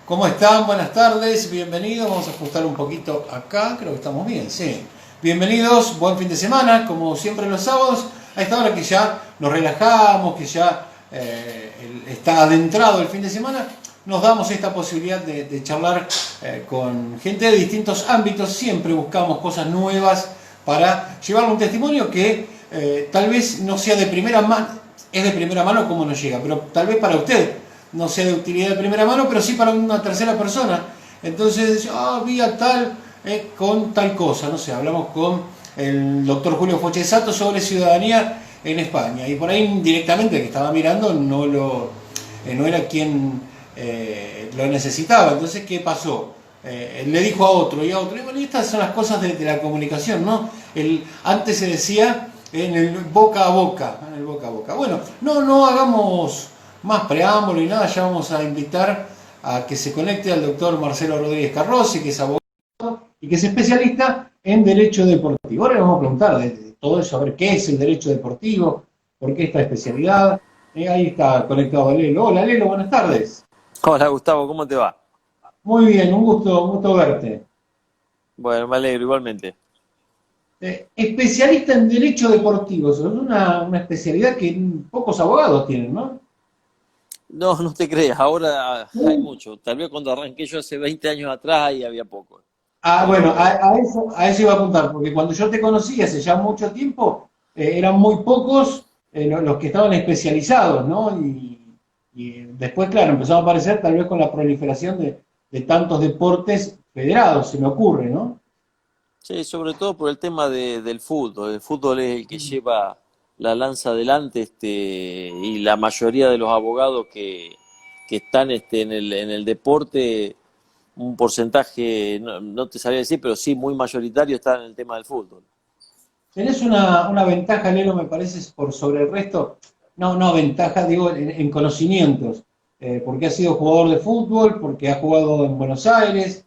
¿Cómo están? Buenas tardes, bienvenidos. Vamos a ajustar un poquito acá, creo que estamos bien, sí. Bienvenidos, buen fin de semana, como siempre los sábados, a esta hora que ya nos relajamos, que ya está adentrado el fin de semana, nos damos esta posibilidad de charlar con gente de distintos ámbitos. Siempre buscamos cosas nuevas para llevarle un testimonio que tal vez no sea de primera mano, es de primera mano como nos llega, pero tal vez para usted no sea de utilidad de primera mano, pero sí para una tercera persona. Entonces, vi a tal con tal cosa, no sé, hablamos con el doctor Julio Fochesato sobre ciudadanía en España, y por ahí directamente que estaba mirando no era quien lo necesitaba. Entonces, ¿qué pasó? Le dijo a otro y a otro, y bueno, estas son las cosas de la comunicación, ¿no? Antes se decía en el boca a boca, en el boca a boca. Bueno, no hagamos más preámbulo y nada, ya vamos a invitar a que se conecte al doctor Marcelo Rodríguez Carrossi, que es abogado y que es especialista en derecho deportivo. Ahora le vamos a preguntar de todo eso, a ver qué es el derecho deportivo, por qué esta especialidad. Ahí está conectado Lelo. Hola Lelo, buenas tardes. Hola Gustavo, ¿cómo te va? Muy bien, un gusto verte. Bueno, me alegro igualmente. Especialista en derecho deportivo, eso es una especialidad que pocos abogados tienen, ¿no? No, no te creas, ahora hay mucho. Tal vez cuando arranqué yo hace 20 años atrás ahí había poco. Bueno, Pero a eso iba a apuntar, porque cuando yo te conocí hace ya mucho tiempo, eran muy pocos los que estaban especializados, ¿no? Y después, claro, empezó a aparecer tal vez con la proliferación de tantos deportes federados, se me ocurre, ¿no? sí, sobre todo por el tema del fútbol. El fútbol es el que lleva la lanza adelante, y la mayoría de los abogados que están en el deporte, un porcentaje, no te sabría decir, pero sí muy mayoritario está en el tema del fútbol. Tenés una ventaja, Lelo, me parece, por sobre el resto. No, ventaja, digo, en conocimientos. Porque has sido jugador de fútbol, porque has jugado en Buenos Aires,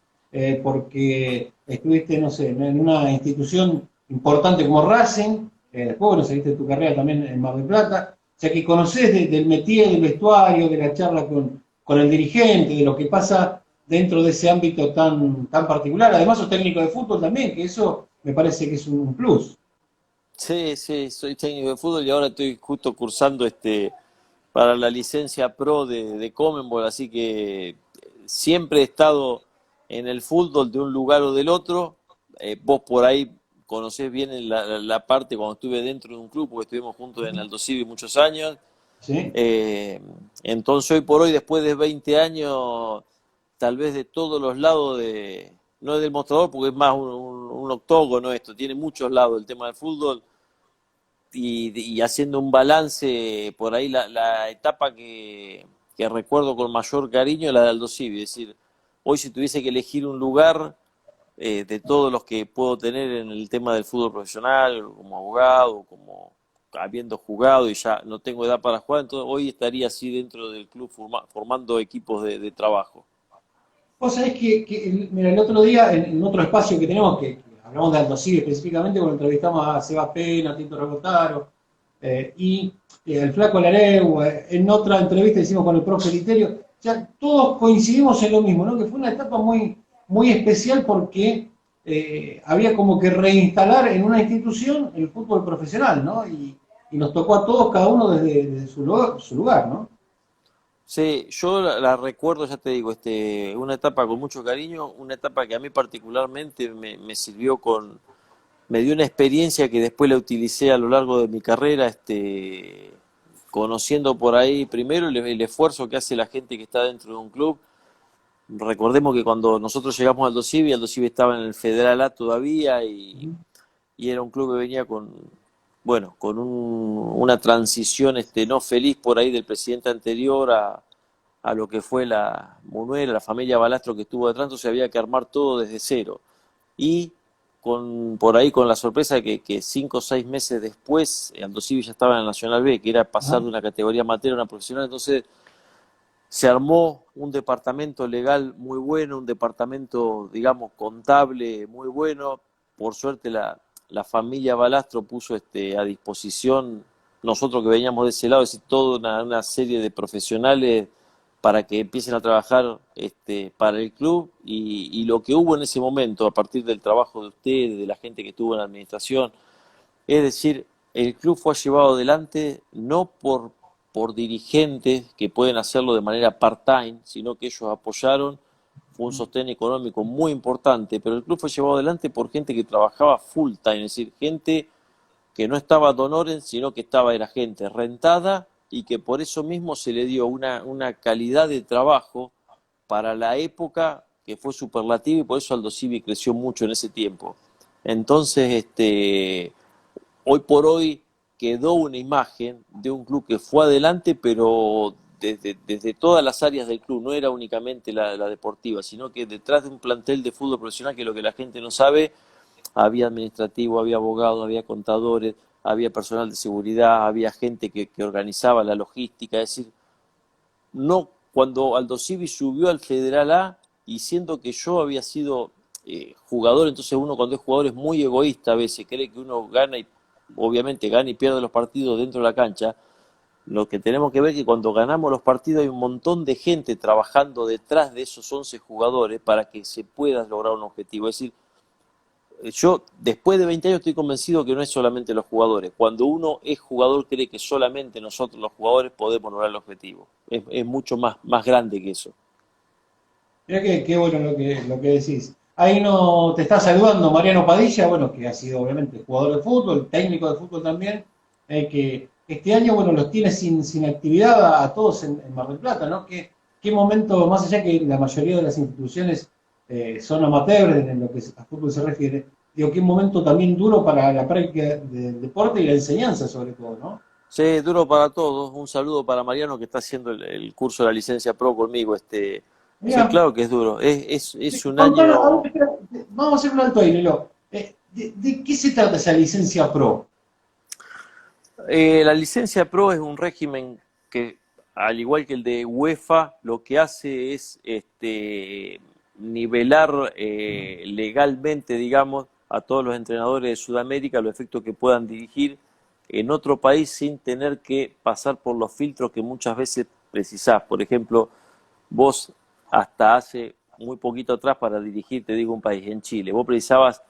porque estuviste, no sé, en una institución importante como Racing. Después, bueno, seguiste tu carrera también en Mar del Plata. O sea que conocés del métier, del vestuario, de la charla con el dirigente, de lo que pasa dentro de ese ámbito tan particular. Además, sos técnico de fútbol también, que eso me parece que es un plus. Sí, sí, soy técnico de fútbol y ahora estoy justo cursando para la licencia pro de Conmebol, así que siempre he estado en el fútbol de un lugar o del otro. Vos por ahí conocés bien la parte cuando estuve dentro de un club, porque estuvimos juntos en Aldo Civi muchos años. ¿Sí? Eh, entonces hoy por hoy, después de 20 años, tal vez de todos los lados no es del mostrador porque es más un octógono esto, tiene muchos lados el tema del fútbol y haciendo un balance, por ahí la etapa que recuerdo con mayor cariño es la de Aldo Civi. Es decir, hoy si tuviese que elegir un lugar de todos los que puedo tener en el tema del fútbol profesional, como abogado, como habiendo jugado y ya no tengo edad para jugar, entonces hoy estaría así dentro del club formando equipos de trabajo. Vos sabés mira, el otro día, en otro espacio que tenemos, que hablamos de Aldo Civi específicamente, cuando entrevistamos a Seba Pena, a Tito Rebotaro, y al Flaco Lareu, en otra entrevista que hicimos con el profe Literio, ya todos coincidimos en lo mismo, ¿no? Que fue una etapa muy especial porque había como que reinstalar en una institución el fútbol profesional, ¿no? Y nos tocó a todos, cada uno desde su lugar, ¿no? Sí, yo la recuerdo, ya te digo, una etapa con mucho cariño, una etapa que a mí particularmente me sirvió me dio una experiencia que después la utilicé a lo largo de mi carrera, conociendo por ahí primero el esfuerzo que hace la gente que está dentro de un club. Recordemos que cuando nosotros llegamos Aldo Civi estaba en el Federal A todavía y era un club que venía bueno, con una transición no feliz por ahí del presidente anterior a lo que fue la Munuera, la familia Balastro que estuvo detrás, entonces había que armar todo desde cero. Y por ahí con la sorpresa de que 5 o 6 meses después, Aldo Civi ya estaba en el Nacional B, que era pasar Ajá. de una categoría amateur a una profesional, entonces se armó un departamento legal muy bueno, un departamento, digamos, contable muy bueno. Por suerte la familia Balastro puso a disposición, nosotros que veníamos de ese lado, es decir, toda una serie de profesionales para que empiecen a trabajar para el club y lo que hubo en ese momento, a partir del trabajo de ustedes, de la gente que estuvo en la administración, es decir, el club fue llevado adelante no por dirigentes que pueden hacerlo de manera part-time, sino que ellos apoyaron, fue un sostén económico muy importante, pero el club fue llevado adelante por gente que trabajaba full-time, es decir, gente que no estaba ad honorem, sino que era gente rentada y que por eso mismo se le dio una calidad de trabajo para la época que fue superlativa y por eso Aldo Civi creció mucho en ese tiempo. Entonces, hoy por hoy quedó una imagen de un club que fue adelante, pero desde todas las áreas del club, no era únicamente la deportiva, sino que detrás de un plantel de fútbol profesional, que lo que la gente no sabe, había administrativo, había abogados, había contadores, había personal de seguridad, había gente que organizaba la logística, es decir, no, cuando Aldo Civi subió al Federal A, y siendo que yo había sido jugador, entonces uno cuando es jugador es muy egoísta a veces, cree que uno gana y obviamente gana y pierde los partidos dentro de la cancha. Lo que tenemos que ver es que cuando ganamos los partidos hay un montón de gente trabajando detrás de esos 11 jugadores para que se pueda lograr un objetivo. Es decir, yo después de 20 años estoy convencido que no es solamente los jugadores. Cuando uno es jugador cree que solamente nosotros los jugadores podemos lograr el objetivo. Es mucho más grande que eso. Mirá qué bueno lo que decís. Ahí no te está saludando Mariano Padilla, bueno, que ha sido obviamente jugador de fútbol, técnico de fútbol también, que este año, bueno, los tiene sin actividad a todos en Mar del Plata, ¿no? Qué momento, más allá que la mayoría de las instituciones son amateurs en lo que a fútbol se refiere, digo, qué momento también duro para la práctica del deporte y la enseñanza sobre todo, ¿no? Sí, duro para todos. Un saludo para Mariano que está haciendo el curso de la licencia Pro conmigo. Sí, Mira, claro que es duro. Es un contanos, a año. ver, espera, vamos a hacer un alto ahí, Lelo. ¿De qué se trata esa licencia pro? La licencia Pro es un régimen que, al igual que el de UEFA, lo que hace es nivelar legalmente, digamos, a todos los entrenadores de Sudamérica los efectos que puedan dirigir en otro país sin tener que pasar por los filtros que muchas veces precisás. Por ejemplo, vos hasta hace muy poquito atrás para dirigir, te digo, un país, en Chile, vos precisabas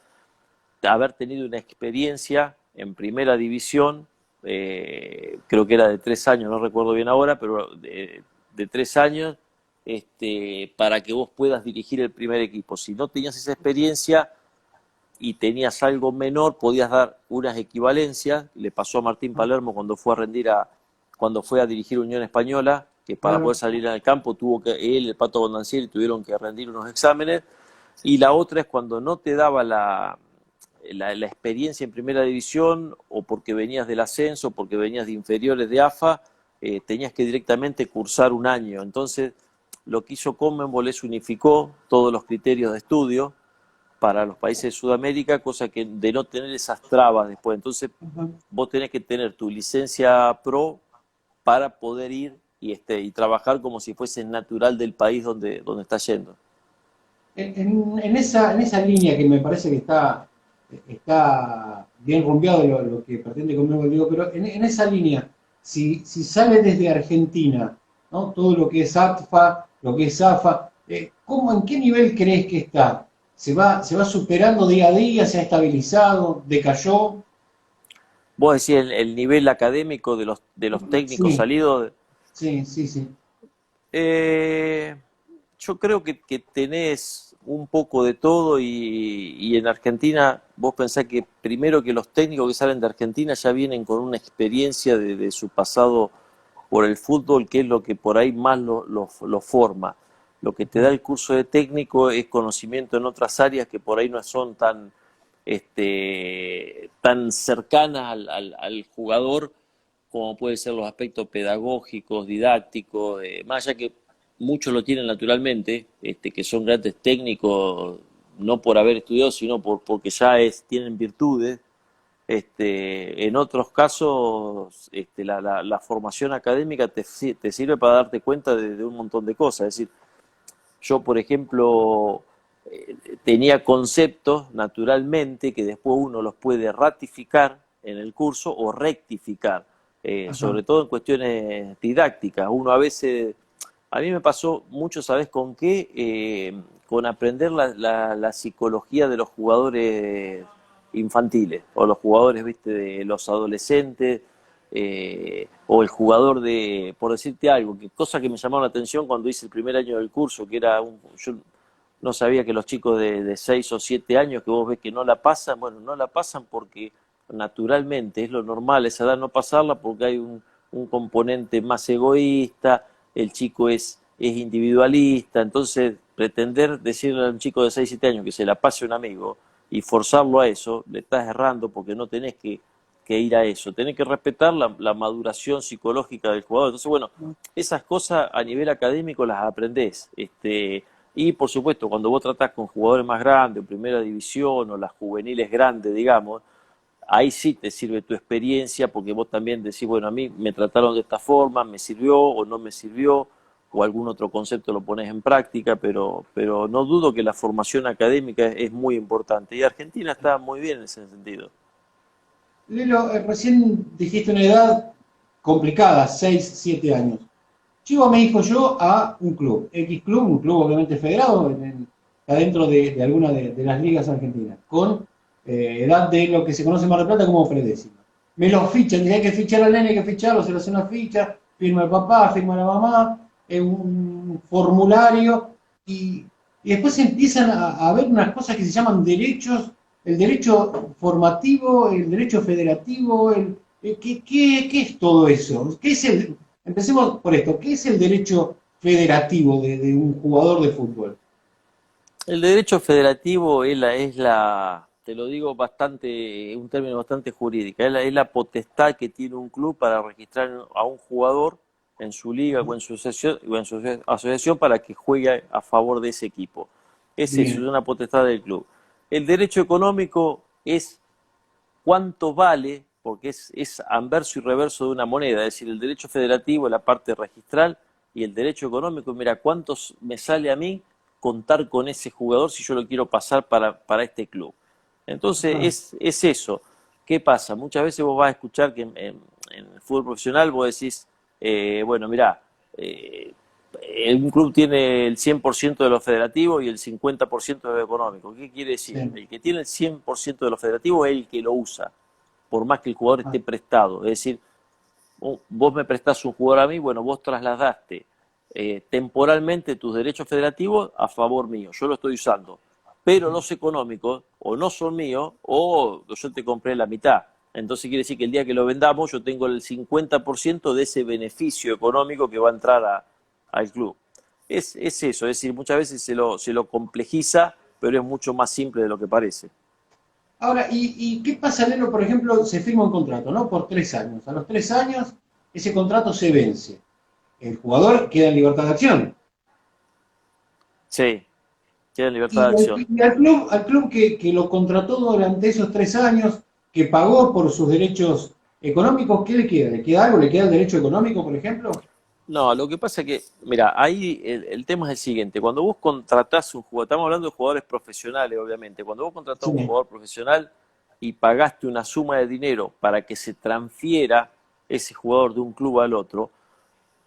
haber tenido una experiencia en primera división, creo que era de 3 años, no recuerdo bien ahora, pero de 3 años, para que vos puedas dirigir el primer equipo. Si no tenías esa experiencia y tenías algo menor, podías dar unas equivalencias. Le pasó a Martín Palermo cuando fue a dirigir Unión Española, que para poder Claro. salir al campo tuvo que él, el Pato Bondancieri, tuvieron que rendir unos exámenes. Y la otra es cuando no te daba la experiencia en primera división, o porque venías del ascenso, porque venías de inferiores de AFA, tenías que directamente cursar un año. Entonces, lo que hizo Conmebol es unificó todos los criterios de estudio para los países de Sudamérica, cosa que de no tener esas trabas después. Entonces, Ujú. vos tenés que tener tu licencia pro para poder ir y trabajar como si fuese natural del país donde estás yendo. En esa línea que me parece que está bien rumbeado lo que pretende conmigo, digo, pero en esa línea, si sale desde Argentina, ¿no? Todo lo que es ATFA, lo que es AFA, en qué nivel crees que está? ¿Se va superando día a día? ¿Se ha estabilizado? ¿Decayó? Vos decís el nivel académico de los técnicos Sí, salidos. sí, sí, sí. Eh, yo creo que tenés un poco de todo y en Argentina vos pensás que primero que los técnicos que salen de Argentina ya vienen con una experiencia de su pasado por el fútbol, que es lo que por ahí más lo forma. Lo que te da el curso de técnico es conocimiento en otras áreas que por ahí no son tan cercanas al jugador, como pueden ser los aspectos pedagógicos, didácticos, más allá que muchos lo tienen naturalmente, que son grandes técnicos, no por haber estudiado, sino porque ya tienen virtudes. En otros casos, la formación académica te sirve para darte cuenta de un montón de cosas. Es decir, yo, por ejemplo, tenía conceptos naturalmente que después uno los puede ratificar en el curso o rectificar, Ajá. sobre todo en cuestiones didácticas. Uno a veces A mí me pasó mucho, ¿sabes con qué? Con aprender la psicología de los jugadores infantiles, o los jugadores, viste, de los adolescentes, o el jugador de, por decirte algo, que cosa que me llamó la atención cuando hice el primer año del curso, que era yo no sabía que los chicos de 6 o 7 años que vos ves que no la pasan, bueno, no la pasan porque naturalmente es lo normal esa edad no pasarla porque hay un componente más egoísta, el chico es individualista, entonces pretender decirle a un chico de 6 7 años que se la pase un amigo y forzarlo a eso, le estás errando porque no tenés que ir a eso, tenés que respetar la maduración psicológica del jugador. Entonces, bueno, esas cosas a nivel académico las aprendés. Y por supuesto, cuando vos tratás con jugadores más grandes, en primera división o las juveniles grandes, digamos, ahí sí te sirve tu experiencia porque vos también decís, bueno, a mí me trataron de esta forma, me sirvió o no me sirvió, o algún otro concepto lo pones en práctica, pero no dudo que la formación académica es muy importante. Y Argentina está muy bien en ese sentido. Lelo, recién dijiste una edad complicada, 6 7 años. Llevo a mi hijo yo a un club, X club, un club obviamente federado, está dentro de alguna de las ligas argentinas, con edad de lo que se conoce en Mar del Plata como predécima. Me lo fichan, hay que fichar al nene, hay que ficharlo, se le hace una ficha, firma el papá, firma la mamá, un formulario, y después empiezan a ver unas cosas que se llaman derechos, el derecho formativo, el derecho federativo, ¿qué es todo eso? ¿Qué es empecemos por esto, ¿qué es el derecho federativo de un jugador de fútbol? El derecho federativo te lo digo bastante, un término bastante jurídica, es la potestad que tiene un club para registrar a un jugador en su liga o en su asociación para que juegue a favor de ese equipo. Es eso, es Bien. una potestad del club. El derecho económico es cuánto vale, porque es anverso y reverso de una moneda, es decir, el derecho federativo, la parte registral, y el derecho económico, mira, cuánto me sale a mí contar con ese jugador si yo lo quiero pasar para este club. Entonces, Ajá. es eso. ¿Qué pasa? Muchas veces vos vas a escuchar que en el fútbol profesional vos decís, bueno, mirá, eh, un club tiene el 100% de lo federativo y el 50% de lo económico. ¿Qué quiere decir? Sí. El que tiene el 100% de lo federativo es el que lo usa, por más que el jugador Ah, esté prestado. Es decir, vos me prestás un jugador a mí, bueno, vos trasladaste temporalmente tus derechos federativos a favor mío, yo lo estoy usando, pero los económicos o no son míos o yo te compré la mitad. Entonces quiere decir que el día que lo vendamos yo tengo el 50% de ese beneficio económico que va a entrar al club. Es eso, es decir, muchas veces se lo complejiza, pero es mucho más simple de lo que parece. ahora, ¿y qué pasa, Lelo? Por ejemplo, se firma un contrato, ¿no? Por 3 años. A los 3 años, ese contrato se vence. El jugador queda en libertad de acción. Sí, tiene libertad de Y, acción. al club que lo contrató durante esos 3 años, que pagó por sus derechos económicos, ¿qué le queda? ¿Le queda algo? ¿Le queda el derecho económico, por ejemplo? No, lo que pasa es que, mira, ahí el tema es el siguiente. Cuando vos contratás un jugador, estamos hablando de jugadores profesionales, obviamente. Cuando vos contratás Sí. un jugador profesional y pagaste una suma de dinero para que se transfiera ese jugador de un club al otro,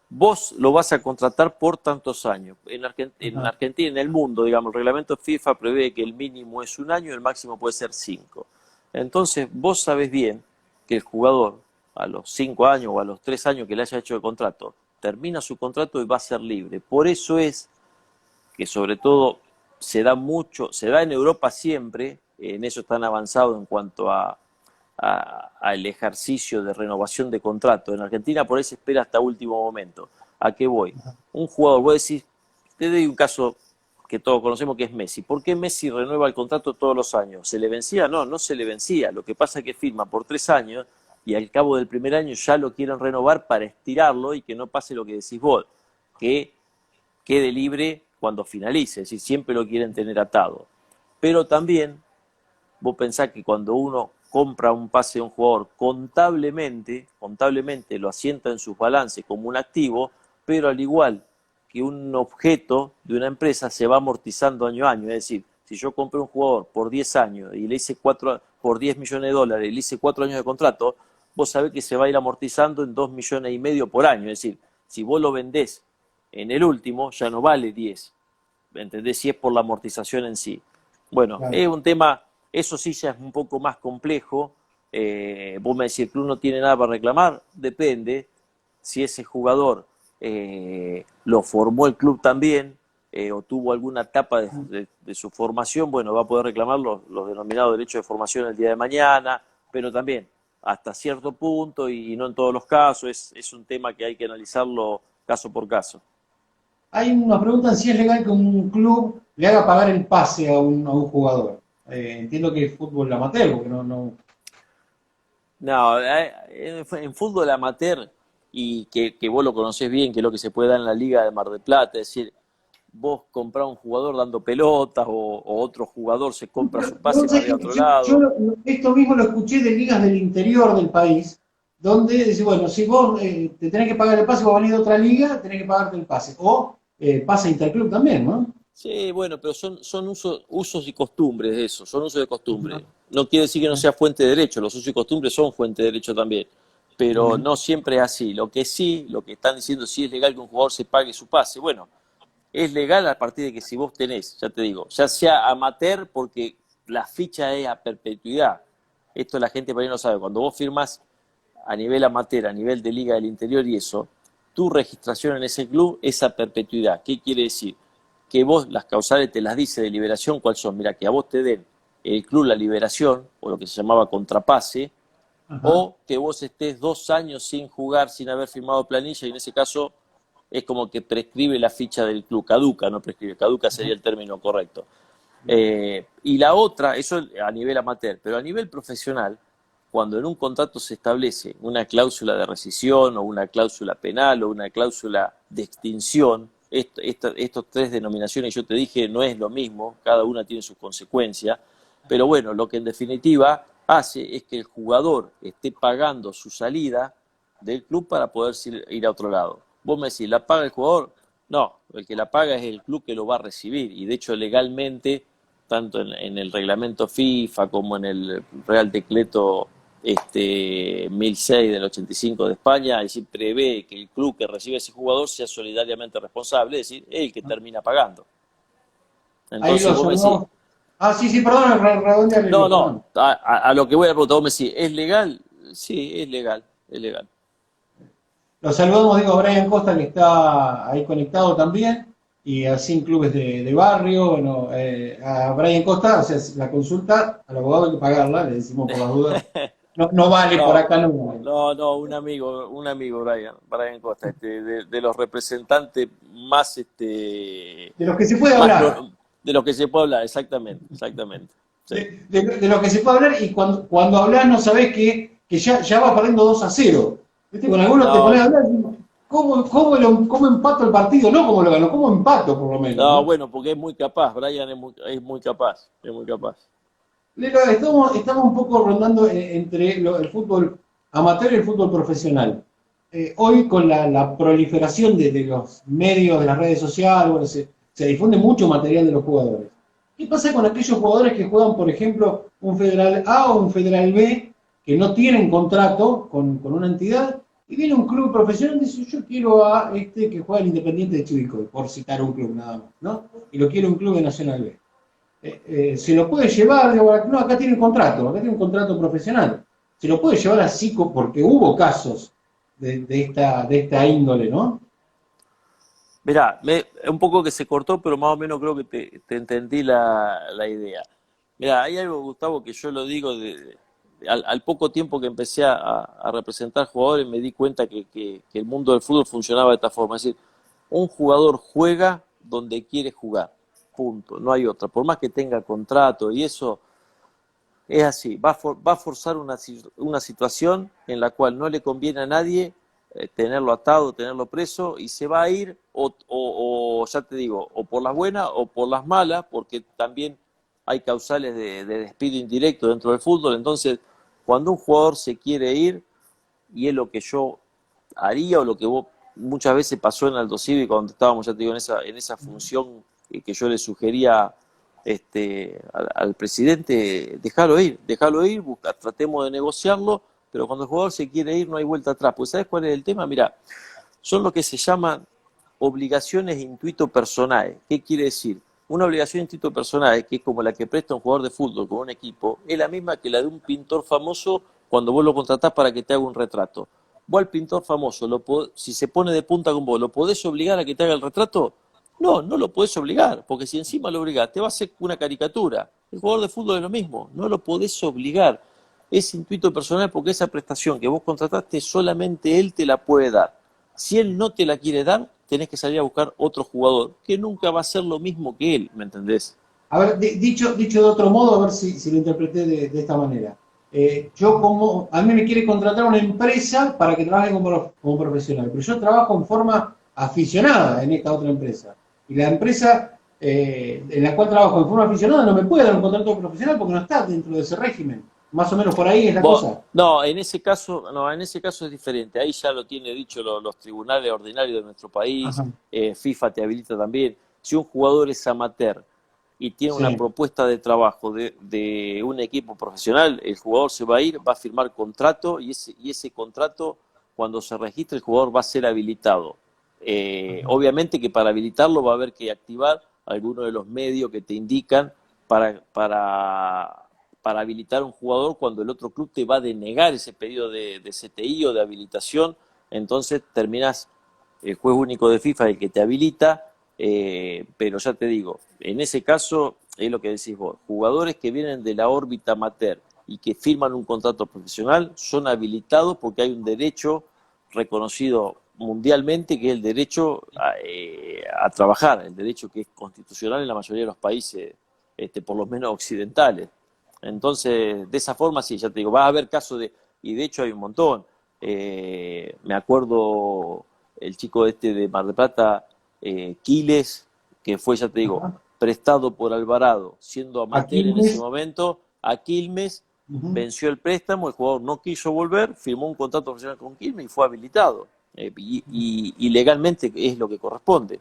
vos lo vas a contratar por tantos años. En Ajá. Argentina, en el mundo, digamos, el reglamento FIFA prevé que el mínimo es 1 año y el máximo puede ser 5. Entonces, vos sabés bien que el jugador, a los 5 años o a los 3 años que le haya hecho el contrato, termina su contrato y va a ser libre. Por eso es que sobre todo se da en Europa siempre, en eso están avanzados en cuanto al ejercicio de renovación de contrato. En Argentina por ahí se espera hasta último momento. ¿A qué voy? Un jugador, vos decís, te doy un caso que todos conocemos que es Messi. ¿Por qué Messi renueva el contrato todos los años? ¿Se le vencía? No, no se le vencía. Lo que pasa es que firma por 3 años y al cabo del primer año ya lo quieren renovar para estirarlo y que no pase lo que decís vos, que quede libre cuando finalice, es decir, siempre lo quieren tener atado. Pero también vos pensás que cuando uno compra un pase de un jugador contablemente lo asienta en sus balances como un activo, pero al igual que un objeto de una empresa se va amortizando año a año. Es decir, si yo compré un jugador por 10 años y le hice por 10 millones de dólares y le hice 4 años de contrato, vos sabés que se va a ir amortizando en 2,5 millones por año. Es decir, si vos lo vendés en el último ya no vale 10, ¿entendés? Si es por la amortización en sí. Bueno, Claro. es un tema, eso sí ya es un poco más complejo. Vos me decís, ¿el club no tiene nada para reclamar? Depende. Si ese jugador lo formó el club también, o tuvo alguna etapa de su formación, bueno, va a poder reclamar los denominados derechos de formación el día de mañana, pero también hasta cierto punto y no en todos los casos, es un tema que hay que analizarlo caso por caso. Hay una pregunta si es legal que un club le haga pagar el pase a un jugador. Entiendo que es fútbol amateur, porque no. No, en fútbol amateur, y que vos lo conocés bien, que es lo que se puede dar en la Liga de Mar del Plata, es decir, vos comprás un jugador dando pelotas o otro jugador se compra su pase Vos para sabés ir a que otro lado. esto mismo lo escuché de ligas del interior del país, donde dice, bueno, si vos te tenés que pagar el pase, vos venís de otra liga, tenés que pagarte el pase. O pase interclub también, ¿no? Sí, bueno, pero son usos y costumbres de eso, son usos de costumbre. No quiere decir que no sea fuente de derecho, los usos y costumbres son fuente de derecho también, pero Ujú. no siempre es así. Lo que sí, lo que están diciendo, sí es legal que un jugador se pague su pase. Bueno, es legal a partir de que si vos tenés, ya te digo, ya sea amateur, porque la ficha es a perpetuidad. Esto la gente por ahí no sabe. Cuando vos firmás a nivel amateur, a nivel de Liga del Interior y eso, tu registración en ese club es a perpetuidad. ¿Qué quiere decir? Que vos las causales te las dice de liberación, ¿cuáles son? Mira, que a vos te den el club la liberación, o lo que se llamaba contrapase, Ajá. o que vos estés 2 años sin jugar, sin haber firmado planilla, y en ese caso es como que prescribe la ficha del club, caduca, no prescribe, caduca sería el término correcto. Y la otra, eso a nivel amateur, pero a nivel profesional, cuando en un contrato se establece una cláusula de rescisión o una cláusula penal o una cláusula de extinción, estos tres denominaciones yo te dije no es lo mismo, cada una tiene sus consecuencias, pero bueno, lo que en definitiva hace es que el jugador esté pagando su salida del club para poder ir a otro lado. Vos me decís, ¿la paga el jugador? No, el que la paga es el club que lo va a recibir y de hecho legalmente, tanto en el reglamento FIFA como en el Real Decreto 1006 del 85 de España, es decir, prevé que el club que recibe a ese jugador sea solidariamente responsable, es decir, es el que termina pagando. Ahí Entonces lo vos me decís, saludamos. Ah, sí, sí, perdón, redondear el no, hilo, no, perdón. a lo que voy a preguntar, vos me decís, ¿es legal? Sí, es legal, es legal. Lo saludamos, digo, a Brian Costa, que está ahí conectado también, y así en clubes de barrio. Bueno, a Brian Costa, o sea, la consulta al abogado hay que pagarla, le decimos por las dudas. No vale por No, acá, no. no, un amigo, Brian Costa, de los representantes más, De los que se puede más hablar. de los que se puede hablar, exactamente, exactamente. Sí. De lo que se puede hablar, y cuando hablas no sabés que ya va perdiendo 2-0. ¿Viste? Con algunos te pones No, a hablar y decís, ¿cómo empato el partido? No cómo lo ganó, cómo empato por lo menos, no, ¿no? bueno, porque es muy capaz, Brian es muy capaz, es muy capaz. Lelo, estamos un poco rondando entre el fútbol amateur y el fútbol profesional. Hoy con la proliferación de los medios, de las redes sociales, bueno, se difunde mucho material de los jugadores. ¿Qué pasa con aquellos jugadores que juegan, por ejemplo, un Federal A o un Federal B, que no tienen contrato con una entidad, y viene un club profesional y dice, yo quiero a este que juega el Independiente de Chivilcoy, por citar un club nada más, ¿no? Y lo quiero un club de Nacional B. Se lo puede llevar, digo, no, acá tiene un contrato profesional. Se lo puede llevar así porque hubo casos de esta índole, ¿no? Mirá, un poco que se cortó, pero más o menos creo que te entendí la idea. Mirá, hay algo, Gustavo, que yo lo digo al poco tiempo que empecé a representar jugadores, me di cuenta que el mundo del fútbol funcionaba de esta forma. Es decir, un jugador juega donde quiere jugar, punto, no hay otra. Por más que tenga contrato y eso, es así, va a forzar una situación en la cual no le conviene a nadie tenerlo atado, tenerlo preso, y se va a ir, o ya te digo, o por las buenas o por las malas, porque también hay causales de despido indirecto dentro del fútbol. Entonces, cuando un jugador se quiere ir, y es lo que yo haría, o lo que vos muchas veces pasó en Aldo Civi cuando estábamos, ya te digo, en esa función que yo le sugería al presidente, déjalo ir, tratemos de negociarlo, pero cuando el jugador se quiere ir no hay vuelta atrás. Pues ¿sabes cuál es el tema? Mira, son lo que se llaman obligaciones intuito personales. ¿Qué quiere decir? Una obligación intuito personal, que es como la que presta un jugador de fútbol con un equipo, es la misma que la de un pintor famoso cuando vos lo contratás para que te haga un retrato. Vos al pintor famoso, si se pone de punta con vos, ¿lo podés obligar a que te haga el retrato? No, no lo podés obligar, porque si encima lo obligás, te va a hacer una caricatura. El jugador de fútbol es lo mismo, no lo podés obligar. Es intuito personal porque esa prestación que vos contrataste solamente él te la puede dar. Si él no te la quiere dar, tenés que salir a buscar otro jugador que nunca va a ser lo mismo que él, ¿me entendés? A ver, dicho de otro modo, a ver si lo interpreté de esta manera. A mí me quiere contratar una empresa para que trabaje como profesional, pero yo trabajo en forma aficionada en esta otra empresa. Y la empresa en la cual trabajo en forma aficionada no me puede dar un contrato profesional porque no está dentro de ese régimen. Más o menos por ahí es la cosa. No, en ese caso es diferente. Ahí ya lo tiene dicho los tribunales ordinarios de nuestro país. Ajá. FIFA te habilita también. Si un jugador es amateur y tiene una Sí. propuesta de trabajo de un equipo profesional, el jugador se va a ir, va a firmar contrato y ese contrato, cuando se registre, el jugador va a ser habilitado. Obviamente que para habilitarlo va a haber que activar algunos de los medios que te indican para habilitar a un jugador cuando el otro club te va a denegar ese pedido de CTI o de habilitación. Entonces terminás, el juez único de FIFA es el que te habilita, pero ya te digo, en ese caso es lo que decís vos, jugadores que vienen de la órbita amateur y que firman un contrato profesional son habilitados porque hay un derecho reconocido mundialmente que es el derecho a trabajar, el derecho que es constitucional en la mayoría de los países, por lo menos occidentales. Entonces, de esa forma, sí, ya te digo, va a haber casos y de hecho hay un montón. Me acuerdo el chico de Mar del Plata, Quiles, que fue, ya te digo, Ajá. prestado por Alvarado, siendo amateur en ese Aquiles. momento, a Quilmes, Uh-huh. venció el préstamo, el jugador no quiso volver, firmó un contrato profesional con Quilmes y fue habilitado. Y legalmente es lo que corresponde.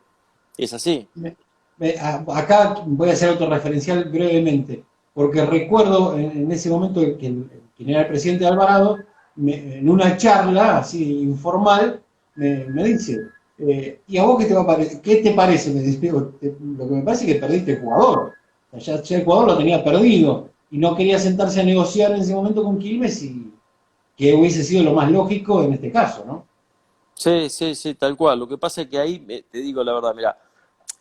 Es así. Acá voy a hacer otro referencial brevemente, porque recuerdo en ese momento que quien era el presidente de Alvarado, en una charla así informal, me dice, ¿y a vos qué te parece? Me dice, digo, lo que me parece es que perdiste el jugador. O sea, ya el jugador lo tenía perdido y no quería sentarse a negociar en ese momento con Quilmes y que hubiese sido lo más lógico en este caso, ¿no? Sí, sí, sí, tal cual. Lo que pasa es que ahí, te digo la verdad, mira,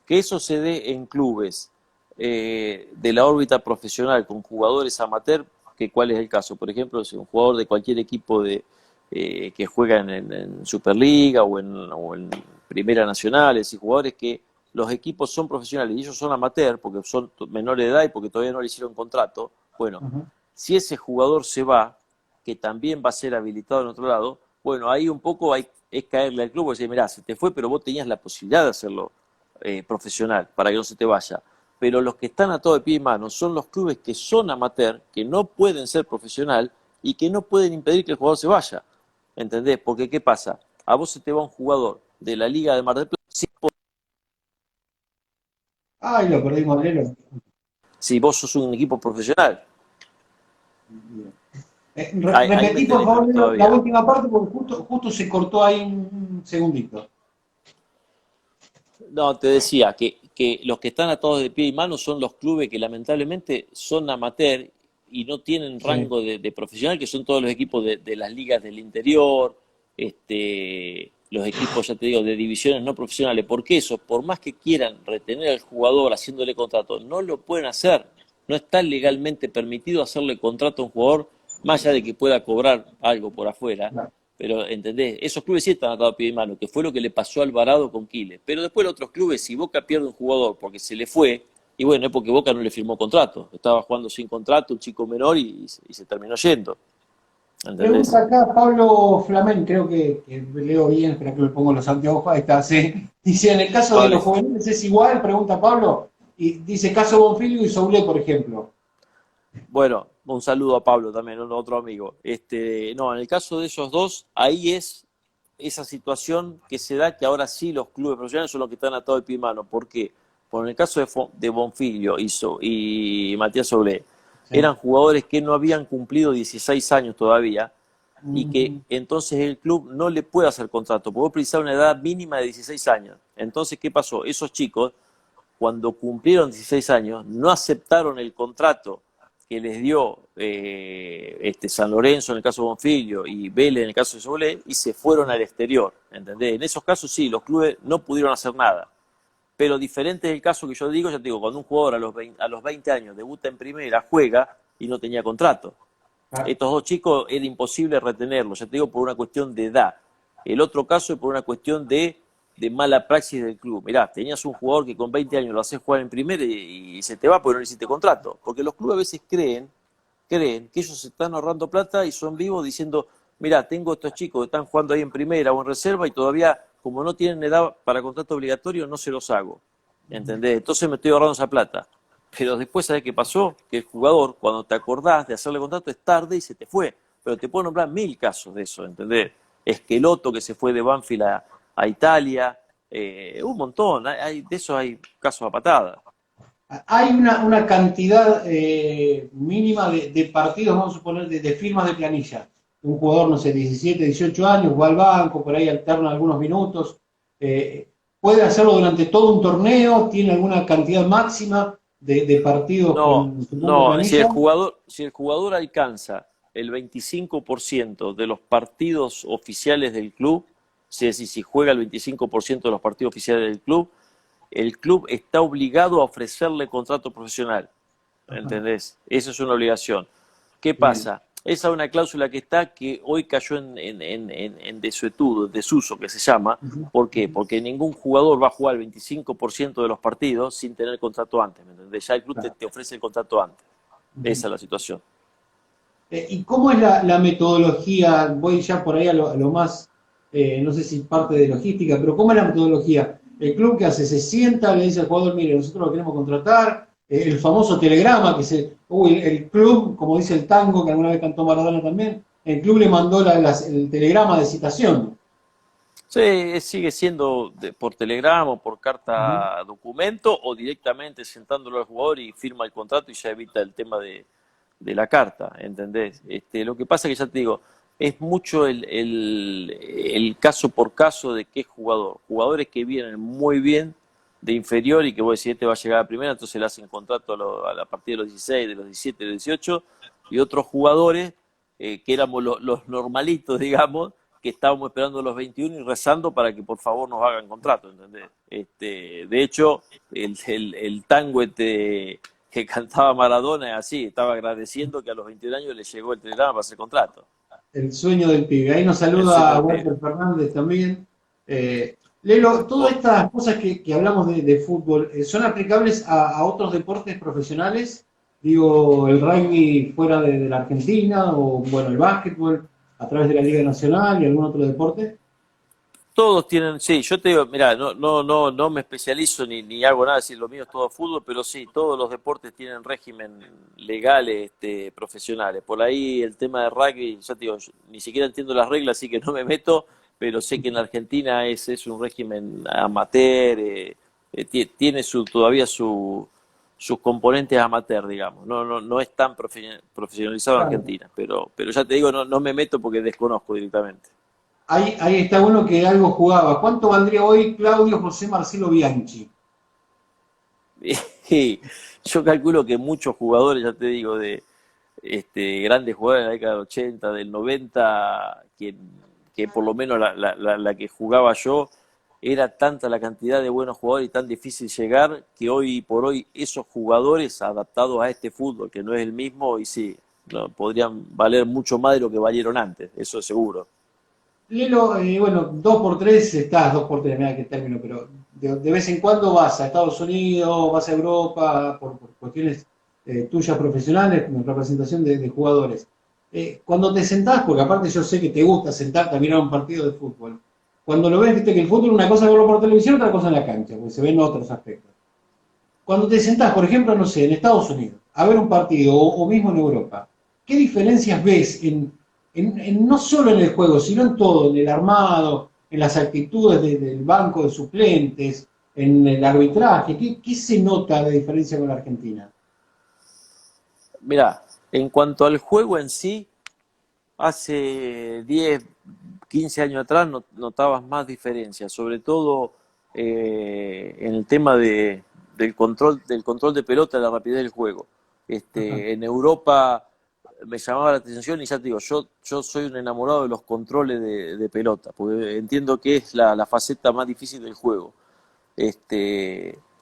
que eso se dé en clubes de la órbita profesional con jugadores amateur, que cuál es el caso. Por ejemplo, si un jugador de cualquier equipo que juega en Superliga o en Primera Nacional, es decir, jugadores que los equipos son profesionales y ellos son amateur porque son menores de edad y porque todavía no le hicieron contrato, bueno, Ajá. si ese jugador se va, que también va a ser habilitado en otro lado, bueno, ahí un poco es caerle al club y decir, mirá, se te fue, pero vos tenías la posibilidad de hacerlo profesional, para que no se te vaya. Pero los que están a todo de pie y mano son los clubes que son amateur, que no pueden ser profesional y que no pueden impedir que el jugador se vaya. ¿Entendés? Porque ¿qué pasa? A vos se te va un jugador de la Liga de Mar del Plata Ay, lo perdimos, Lelo. si vos sos un equipo profesional. Ahí me Repetí, por tenés, ¿no? favor, la Todavía. última parte porque justo se cortó ahí un segundito. No, te decía que los que están atados de pie y mano son los clubes que lamentablemente son amateur y no tienen Sí. rango de profesional, que son todos los equipos de las ligas del interior, los equipos, ya te digo, de divisiones no profesionales. Porque eso, por más que quieran retener al jugador haciéndole contrato, no lo pueden hacer. No está legalmente permitido hacerle contrato a un jugador, más allá de que pueda cobrar algo por afuera. Claro. Pero, ¿entendés? Esos clubes sí están atados a pie y mano, que fue lo que le pasó a Alvarado con Quiles. Pero después los otros clubes, si Boca pierde un jugador porque se le fue, y bueno, es porque Boca no le firmó contrato. Estaba jugando sin contrato, un chico menor y se terminó yendo. Pregunta ¿Entendés? acá Pablo Flamén, creo que leo bien, espera que me pongo los anteojos, ahí está, sí. Dice, en el caso de Dale. los juveniles es igual, pregunta Pablo, y dice caso Bonfilio y Soule, por ejemplo. Bueno, un saludo a Pablo también, otro amigo. No, en el caso de esos dos, ahí es esa situación que se da que ahora sí los clubes profesionales son los que están atados de pie y mano. ¿Por qué? Por en el caso de Bonfiglio y Matías Soblé, Sí. eran jugadores que no habían cumplido 16 años todavía y que entonces el club no le puede hacer contrato, porque vos precisás una edad mínima de 16 años. Entonces, ¿qué pasó? Esos chicos, cuando cumplieron 16 años, no aceptaron el contrato que les dio San Lorenzo en el caso de Bonfiglio y Vélez en el caso de Sobolé, y se fueron al exterior, ¿entendés? En esos casos sí, los clubes no pudieron hacer nada. Pero diferente es el caso que yo digo, ya te digo, cuando un jugador a los 20 años debuta en primera, juega y no tenía contrato. Estos dos chicos era imposible retenerlos, ya te digo, por una cuestión de edad. El otro caso es por una cuestión de mala praxis del club. Mirá, tenías un jugador que con 20 años lo haces jugar en primera y se te va porque no le hiciste contrato. Porque los clubes a veces creen que ellos se están ahorrando plata y son vivos diciendo, mirá, tengo estos chicos que están jugando ahí en primera o en reserva y todavía, como no tienen edad para contrato obligatorio, no se los hago. ¿Entendés? Entonces me estoy ahorrando esa plata. Pero después, ¿sabés qué pasó? Que el jugador, cuando te acordás de hacerle contrato, es tarde y se te fue. Pero te puedo nombrar 1000 casos de eso, ¿entendés? Esqueloto, que se fue de Banfield a Italia, un montón, de eso hay casos a patada. Hay una cantidad mínima de partidos, vamos a suponer, de firmas de planilla. Un jugador, no sé, 17, 18 años, va al banco, por ahí alterna algunos minutos. ¿Puede hacerlo durante todo un torneo? ¿Tiene alguna cantidad máxima de partidos con No, si planilla? si el jugador alcanza el 25% de los partidos oficiales del club, es decir, si juega el 25% de los partidos oficiales del club, el club está obligado a ofrecerle contrato profesional. ¿Entendés? Esa es una obligación. ¿Qué pasa? Esa es una cláusula que está, que hoy cayó en desuso, que se llama. ¿Por qué? Porque ningún jugador va a jugar el 25% de los partidos sin tener contrato antes. ¿Me entendés? Ya el club te ofrece el contrato antes. Esa es la situación. ¿Y cómo es la metodología? Voy ya por ahí a lo más, no sé si parte de logística, pero ¿cómo es la metodología? El club que hace, se sienta, le dice al jugador, mire, nosotros lo queremos contratar, el famoso telegrama, que el club, como dice el tango, que alguna vez cantó Maradona también, el club le mandó el telegrama de citación. Sí, sigue siendo por telegrama o por carta documento o directamente sentándolo al jugador y firma el contrato y ya evita el tema de la carta, ¿entendés? Lo que pasa es que ya te digo, es mucho el caso por caso de qué jugador. Jugadores que vienen muy bien de inferior y que vos decís, este va a llegar a primera, entonces le hacen contrato a partir de los 16, de los 17, de los 18, y otros jugadores que éramos los normalitos, digamos, que estábamos esperando los 21 y rezando para que por favor nos hagan contrato, ¿entendés? De hecho, el tango que cantaba Maradona así, estaba agradeciendo que a los 21 años le llegó el telegrama para hacer contrato. El sueño del pibe. Ahí nos saluda Walter Fernández también. Lelo, todas estas cosas que hablamos de fútbol, ¿son aplicables a otros deportes profesionales? Digo, el rugby fuera de la Argentina, o bueno, el básquetbol a través de la Liga Nacional y algún otro deporte. Todos tienen, sí, yo te digo, mirá, no me especializo ni hago nada, si lo mío es todo fútbol, pero sí, todos los deportes tienen régimen legales, profesionales. Por ahí el tema de rugby, ya te digo, yo ni siquiera entiendo las reglas, así que no me meto, pero sé que en la Argentina es un régimen amateur, tiene todavía sus componentes amateur, digamos. No es tan profesionalizado en Argentina, pero ya te digo, no me meto porque desconozco directamente. Ahí está uno que algo jugaba. ¿Cuánto valdría hoy Claudio José Marcelo Bianchi? Y yo calculo que muchos jugadores, ya te digo, de grandes jugadores de la década del 80, del 90, que por lo menos la que jugaba yo, era tanta la cantidad de buenos jugadores y tan difícil llegar, que hoy por hoy esos jugadores adaptados a este fútbol, que no es el mismo, y sí, no, podrían valer mucho más de lo que valieron antes, eso es seguro. Lelo, bueno, 2x3 estás, 2x3, mira qué término, pero de vez en cuando vas a Estados Unidos, vas a Europa, por cuestiones tuyas profesionales, como representación de jugadores. Cuando te sentás, porque aparte yo sé que te gusta sentarte a mirar un partido de fútbol, cuando lo ves, viste que el fútbol es una cosa verlo por televisión, otra cosa en la cancha, porque se ven otros aspectos. Cuando te sentás, por ejemplo, no sé, en Estados Unidos, a ver un partido, o mismo en Europa, ¿qué diferencias ves no solo en el juego, sino en todo, en el armado, en las actitudes del banco de suplentes, en el arbitraje? ¿Qué se nota de diferencia con la Argentina? Mirá, en cuanto al juego en sí, Hace 10, 15 años atrás notabas más diferencias, sobre todo en el tema del control de pelota, la rapidez del juego. Ajá. En Europa me llamaba la atención y ya te digo, yo soy un enamorado de los controles de pelota, porque entiendo que es la faceta más difícil del juego.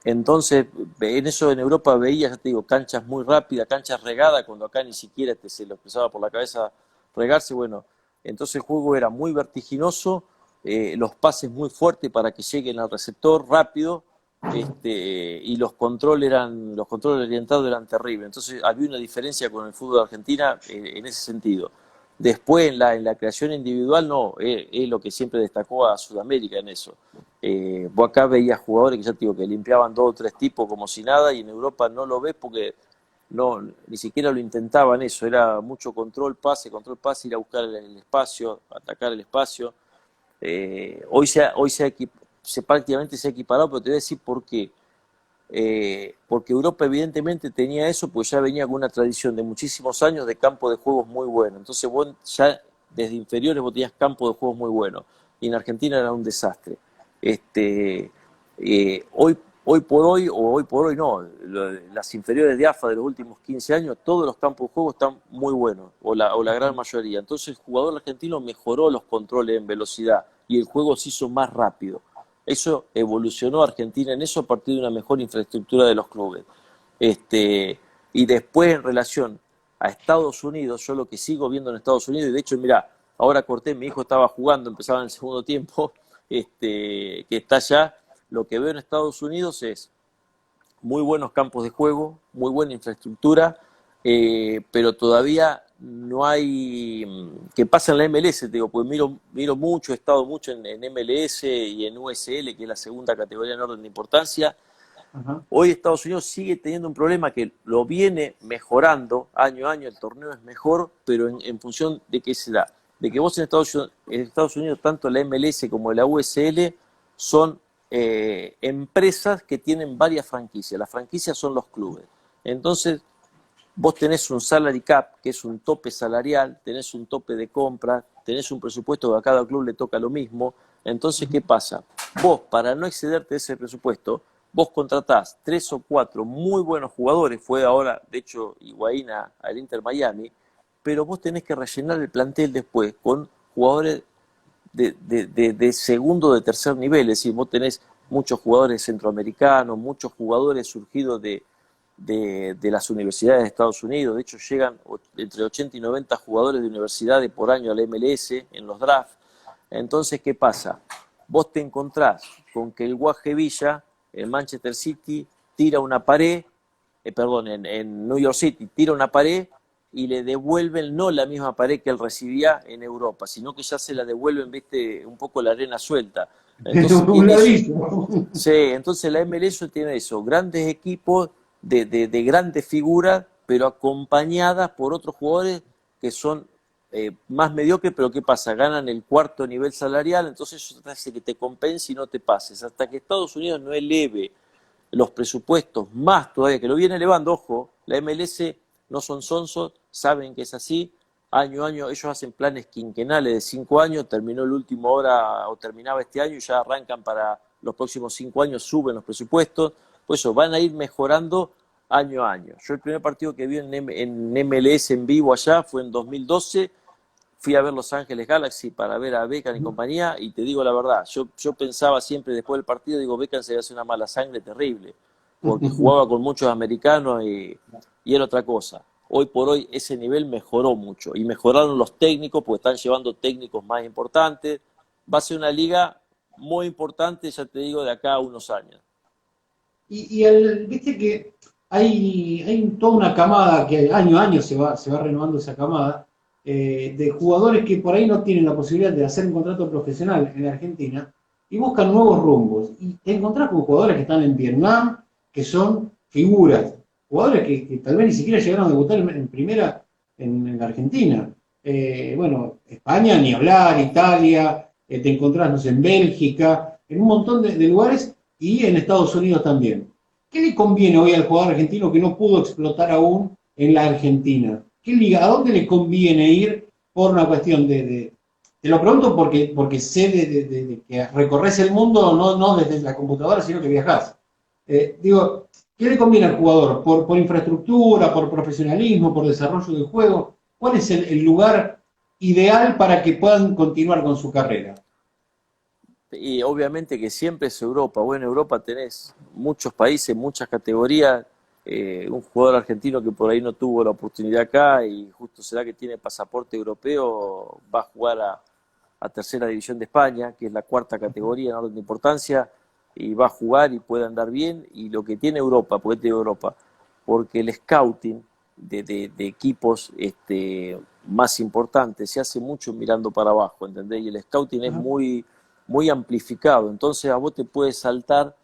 Entonces, en eso en Europa veía, ya te digo, canchas muy rápidas, canchas regadas, cuando acá ni siquiera se lo empezaba por la cabeza regarse. Bueno, entonces el juego era muy vertiginoso, los pases muy fuertes para que lleguen al receptor rápido, y los controles orientados eran terribles. Entonces había una diferencia con el fútbol de Argentina en ese sentido. Después en la creación individual no, es lo que siempre destacó a Sudamérica en eso. Vos acá veías jugadores que ya te digo que limpiaban dos o tres tipos como si nada, y en Europa no lo ves porque no, ni siquiera lo intentaban eso, era mucho control, pase, ir a buscar el espacio, atacar el espacio. Hoy prácticamente se ha equiparado, pero te voy a decir por qué. Porque Europa evidentemente tenía eso, pues ya venía con una tradición de muchísimos años de campo de juegos muy bueno. Entonces vos ya desde inferiores vos tenías campo de juegos muy buenos. Y en Argentina era un desastre. Este, hoy por hoy no, las inferiores de AFA de los últimos 15 años, todos los campos de juego están muy buenos, o la gran mayoría. Entonces el jugador argentino mejoró los controles en velocidad y el juego se hizo más rápido. Eso evolucionó Argentina en eso a partir de una mejor infraestructura de los clubes. Y después en relación a Estados Unidos, yo lo que sigo viendo en Estados Unidos, y de hecho, mirá, ahora corté, mi hijo estaba jugando, empezaba en el segundo tiempo, que está allá, lo que veo en Estados Unidos es muy buenos campos de juego, muy buena infraestructura, pero todavía no hay que pasa en la MLS, te digo, porque miro mucho, he estado mucho en MLS y en USL, que es la segunda categoría en orden de importancia. Ajá. Hoy Estados Unidos sigue teniendo un problema que lo viene mejorando año a año, el torneo es mejor, pero en función de qué se da. De que vos en Estados Unidos, tanto la MLS como la USL son empresas que tienen varias franquicias. Las franquicias son los clubes. Entonces, vos tenés un salary cap, que es un tope salarial, tenés un tope de compra, tenés un presupuesto que a cada club le toca lo mismo. Entonces, ¿qué pasa? Vos, para no excederte de ese presupuesto, vos contratás 3 o 4 muy buenos jugadores, fue ahora, de hecho, Higuaín al Inter Miami, pero vos tenés que rellenar el plantel después con jugadores de segundo o de tercer nivel, es decir, vos tenés muchos jugadores centroamericanos, muchos jugadores surgidos de las universidades de Estados Unidos. De hecho, llegan entre 80 y 90 jugadores de universidades por año al MLS en los drafts. Entonces, ¿qué pasa? Vos te encontrás con que el Guaje Villa, en Manchester City, tira una pared, en New York City, tira una pared y le devuelven no la misma pared que él recibía en Europa, sino que ya se la devuelven, viste, un poco la arena suelta. Entonces Un tiene eso. ladrillo. Sí, entonces la MLS tiene eso, grandes equipos de grandes figuras, pero acompañadas por otros jugadores que son más mediocres, pero ¿qué pasa? Ganan el cuarto nivel salarial, entonces eso te hace que te compense y no te pases. Hasta que Estados Unidos no eleve los presupuestos más todavía, que lo viene elevando, ojo, la MLS no son sonsos, saben que es así, año a año ellos hacen planes quinquenales de 5 años, terminó el último ahora o terminaba este año y ya arrancan para los próximos 5 años, suben los presupuestos, pues eso, van a ir mejorando año a año. Yo el primer partido que vi en MLS en vivo allá fue en 2012, fui a ver Los Ángeles Galaxy para ver a Beckham y compañía, y te digo la verdad, yo pensaba siempre después del partido, digo, Beckham se hace una mala sangre terrible, porque jugaba con muchos americanos y era otra cosa. Hoy por hoy ese nivel mejoró mucho, y mejoraron los técnicos, porque están llevando técnicos más importantes. Va a ser una liga muy importante, ya te digo, de acá a unos años. Viste que hay toda una camada que año a año se va renovando esa camada de jugadores que por ahí no tienen la posibilidad de hacer un contrato profesional en Argentina y buscan nuevos rumbos. Y te encontrás con jugadores que están en Vietnam, que son figuras, jugadores que tal vez ni siquiera llegaron a debutar en primera en Argentina. Bueno, España, ni hablar, Italia, te encontrás, no sé, en Bélgica, en un montón de lugares y en Estados Unidos también. ¿Qué le conviene hoy al jugador argentino que no pudo explotar aún en la Argentina? ¿Qué liga, a dónde le conviene ir por una cuestión te lo pregunto porque sé de que recorres el mundo no desde la computadora, sino que viajás. Digo, ¿qué le conviene al jugador? ¿Por infraestructura, por profesionalismo, por desarrollo del juego? ¿Cuál es el lugar ideal para que puedan continuar con su carrera? Y obviamente que siempre es Europa. Bueno, en Europa tenés muchos países, muchas categorías. Un jugador argentino que por ahí no tuvo la oportunidad acá y justo será que tiene pasaporte europeo, va a jugar a Tercera División de España, que es la cuarta categoría en orden de importancia, y va a jugar y puede andar bien. Y lo que tiene Europa, ¿por qué te digo Europa? Porque el scouting de equipos más importantes se hace mucho mirando para abajo, ¿entendés? Y el scouting es muy amplificado. Entonces a vos te puede saltar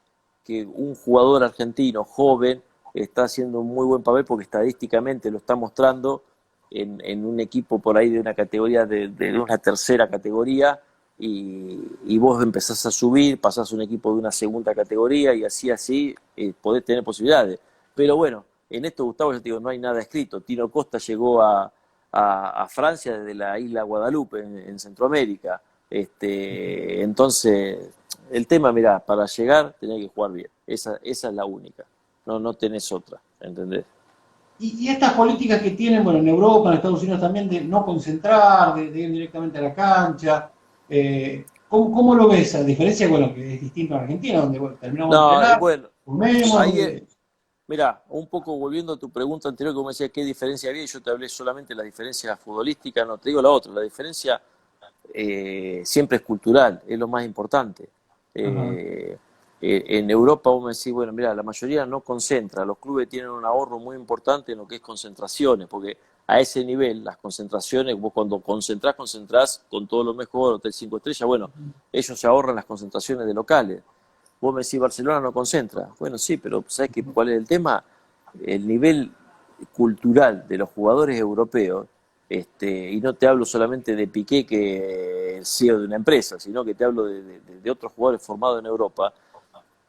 que un jugador argentino joven está haciendo un muy buen papel porque estadísticamente lo está mostrando en un equipo por ahí de una categoría, de una tercera categoría, y vos empezás a subir, pasás a un equipo de una segunda categoría y así podés tener posibilidades. Pero bueno, en esto, Gustavo, yo te digo, no hay nada escrito. Tino Costa llegó a Francia desde la isla Guadalupe, en Centroamérica. Entonces, el tema, mirá, para llegar tenés que jugar bien. Esa es la única. No tenés otra, ¿entendés? Y estas políticas que tienen, bueno, en Europa, en Estados Unidos también, de no concentrar, de ir directamente a la cancha, ¿cómo lo ves? A diferencia, bueno, que es distinto a Argentina, donde bueno, terminamos de No, entrenar, bueno, comemos, ahí, mirá, un poco volviendo a tu pregunta anterior, como decía, ¿qué diferencia había? Yo te hablé solamente de la diferencia futbolística, no te digo la otra, la diferencia siempre es cultural, es lo más importante. ajá, En Europa vos me decís, bueno, mira, la mayoría no concentra, los clubes tienen un ahorro muy importante en lo que es concentraciones, porque a ese nivel, las concentraciones, vos cuando concentrás con todo lo mejor, Hotel 5 estrellas, bueno, ellos se ahorran las concentraciones de locales. Vos me decís, Barcelona no concentra. Bueno, sí, pero ¿sabés cuál es el tema? El nivel cultural de los jugadores europeos, y no te hablo solamente de Piqué, que es el CEO de una empresa, sino que te hablo de otros jugadores formados en Europa.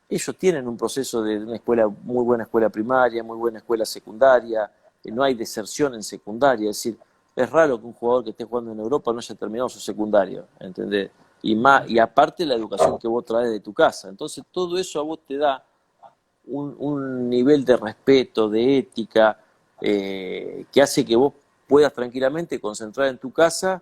Ellos tienen un proceso de una escuela, muy buena escuela primaria, muy buena escuela secundaria, no hay deserción en secundaria, es decir, es raro que un jugador que esté jugando en Europa no haya terminado su secundario, ¿entendés? Y aparte la educación que vos traes de tu casa. Entonces todo eso a vos te da un nivel de respeto, de ética, que hace que vos puedas tranquilamente concentrar en tu casa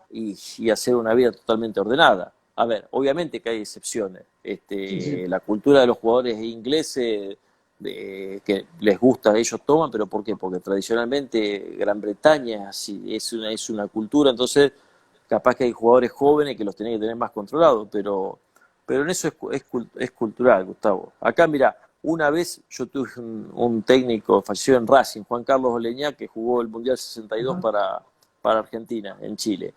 y hacer una vida totalmente ordenada. A ver, obviamente que hay excepciones. sí, sí. La cultura de los jugadores ingleses, que les gusta, ellos toman, pero ¿por qué? Porque tradicionalmente Gran Bretaña es una cultura, entonces capaz que hay jugadores jóvenes que los tenés que tener más controlados, pero en eso es cultural, Gustavo. Acá, mira, una vez yo tuve un técnico, falleció en Racing, Juan Carlos Oleñá, que jugó el Mundial 62 Ajá. para Argentina, en Chile.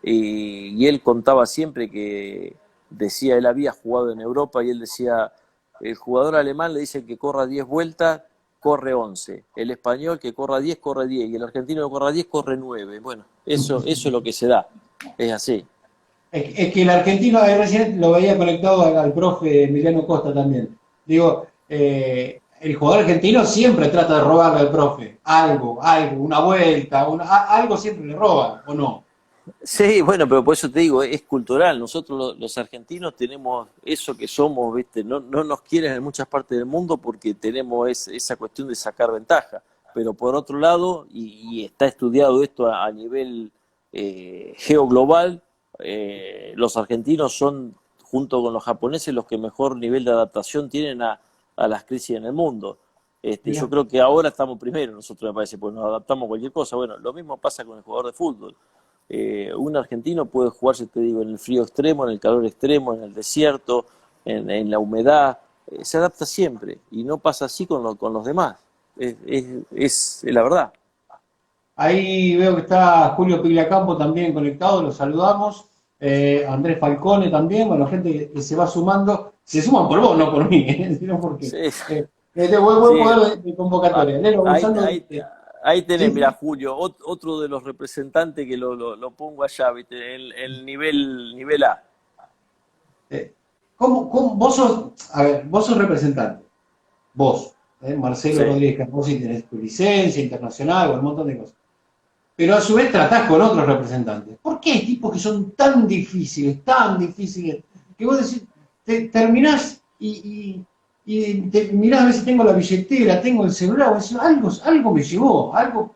Y él contaba siempre que decía, él había jugado en Europa y él decía, el jugador alemán le dice que corra 10 vueltas, corre 11. El español que corra 10, corre 10. Y el argentino que corra 10, corre 9. Bueno, eso es lo que se da. Es así. Es que el argentino, recién lo veía conectado al profe Emiliano Costa también. Digo, el jugador argentino siempre trata de robarle al profe algo, una vuelta, algo siempre le roban, ¿o no? Sí, bueno, pero por eso te digo, es cultural. Nosotros los argentinos tenemos eso que somos, ¿viste? No nos quieren en muchas partes del mundo porque tenemos esa cuestión de sacar ventaja. Pero por otro lado, y está estudiado esto a nivel geoglobal, los argentinos son, junto con los japoneses, los que mejor nivel de adaptación tienen a las crisis en el mundo. Yo Mirá. creo que ahora estamos primero, nosotros me parece, pues nos adaptamos a cualquier cosa. Bueno, lo mismo pasa con el jugador de fútbol. Un argentino puede jugarse, te digo, en el frío extremo, en el calor extremo, en el desierto, en la humedad, se adapta siempre y no pasa así con los demás. Es la verdad. Ahí veo que está Julio Pigliacampo también conectado, lo saludamos. Andrés Falcone también, bueno, gente que se va sumando. Se suman por vos, no por mí, sino porque Sí, de buen sí. poder de convocatoria. Nelo Gonzalo, Ahí sí, tenés, mira, sí. Julio, otro de los representantes que lo pongo allá, ¿viste? El nivel A. Eh, vos sos, a ver, vos sos representante, vos, Marcelo Sí. Rodríguez Capozzi, tenés tu licencia internacional, o un montón de cosas. pero a su vez tratás con otros representantes. ¿Por qué hay tipos que son tan difíciles, que vos decís, terminás y te mirás a ver si tengo la billetera, tengo el celular, vos decís, algo me llevó, algo,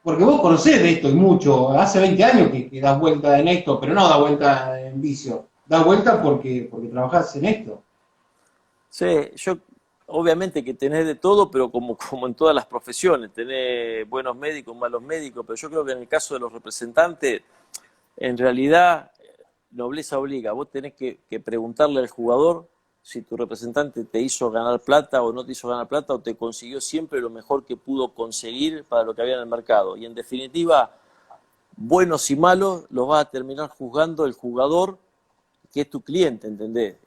porque vos conocés de esto y mucho, hace 20 años que das vuelta en esto, pero no das vuelta en vicio, das vuelta porque trabajás en esto. Sí, yo obviamente que tenés de todo, pero como en todas las profesiones, tenés buenos médicos, malos médicos, pero yo creo que en el caso de los representantes, en realidad, nobleza obliga. Vos tenés que preguntarle al jugador si tu representante te hizo ganar plata o no te hizo ganar plata o te consiguió siempre lo mejor que pudo conseguir para lo que había en el mercado. Y en definitiva, buenos y malos los va a terminar juzgando el jugador que es tu cliente, ¿entendés?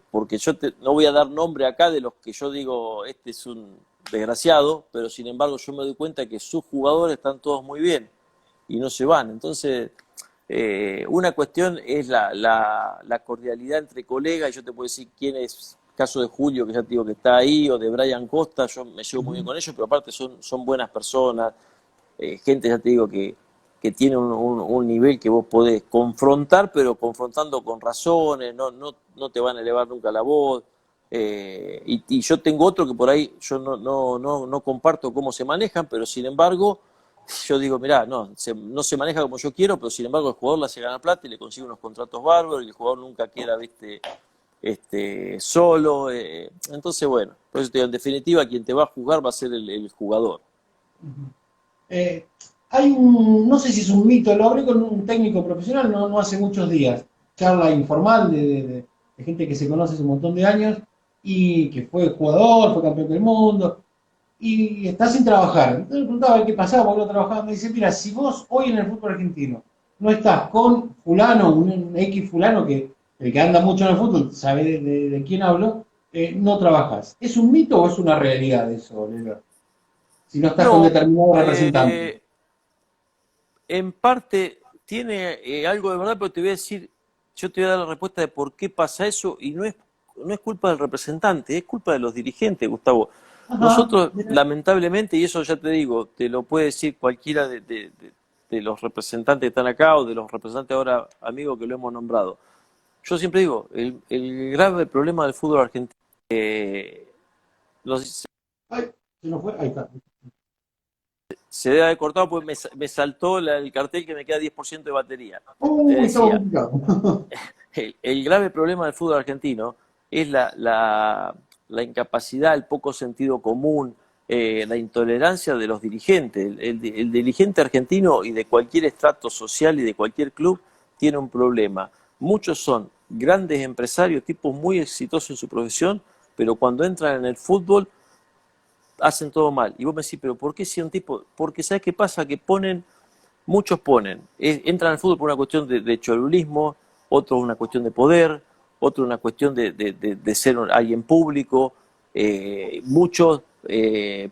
Porque no voy a dar nombre acá de los que yo digo, este es un desgraciado, pero sin embargo yo me doy cuenta que sus jugadores están todos muy bien y no se van. Entonces, una cuestión es la cordialidad entre colegas, y yo te puedo decir quién es, caso de Julio, que ya te digo que está ahí, o de Brian Costa, yo me llevo muy bien con ellos, pero aparte son buenas personas, gente, ya te digo, que tiene un nivel que vos podés confrontar, pero confrontando con razones, no te van a elevar nunca la voz. Y yo tengo otro que por ahí yo no comparto cómo se manejan, pero sin embargo, yo digo, mirá, no se maneja como yo quiero, pero sin embargo el jugador le hace ganar plata y le consigue unos contratos bárbaros y el jugador nunca queda, viste, solo. Entonces, bueno, por eso te digo, en definitiva, quien te va a jugar va a ser el jugador. Eh, Hay no sé si es un mito, lo hablé con un técnico profesional no hace muchos días, charla informal de gente que se conoce hace un montón de años y que fue jugador, fue campeón del mundo y está sin trabajar. Entonces le preguntaba a ver qué pasaba, porque no trabajaba. Me dice, mira, si vos hoy en el fútbol argentino no estás con fulano, un X fulano que el que anda mucho en el fútbol, sabe de quién hablo, no trabajas. ¿Es un mito o es una realidad eso, Lelo? Si no estás con No, determinado representante. en parte tiene algo de verdad, pero te voy a decir, yo te voy a dar la respuesta de por qué pasa eso y no es culpa del representante, es culpa de los dirigentes, Gustavo. Ajá, Nosotros, mira. lamentablemente, y eso ya te digo, te lo puede decir cualquiera de los representantes que están acá o de los representantes ahora amigos que lo hemos nombrado. Yo siempre digo, el grave problema del fútbol argentino, los- Ay, se nos fue. Ahí está. se debe haber cortado porque me saltó el cartel que me queda 10% de batería. Te Estaba decía, complicado. el grave problema del fútbol argentino es la incapacidad, el poco sentido común, la intolerancia de los dirigentes. El dirigente argentino y de cualquier estrato social y de cualquier club tiene un problema. Muchos son grandes empresarios, tipos muy exitosos en su profesión, pero cuando entran en el fútbol hacen todo mal. Y vos me decís, pero ¿por qué si un tipo? Porque ¿sabes qué pasa? Que muchos entran al fútbol por una cuestión de cholulismo, otros una cuestión de poder, otros una cuestión de ser alguien público, muchos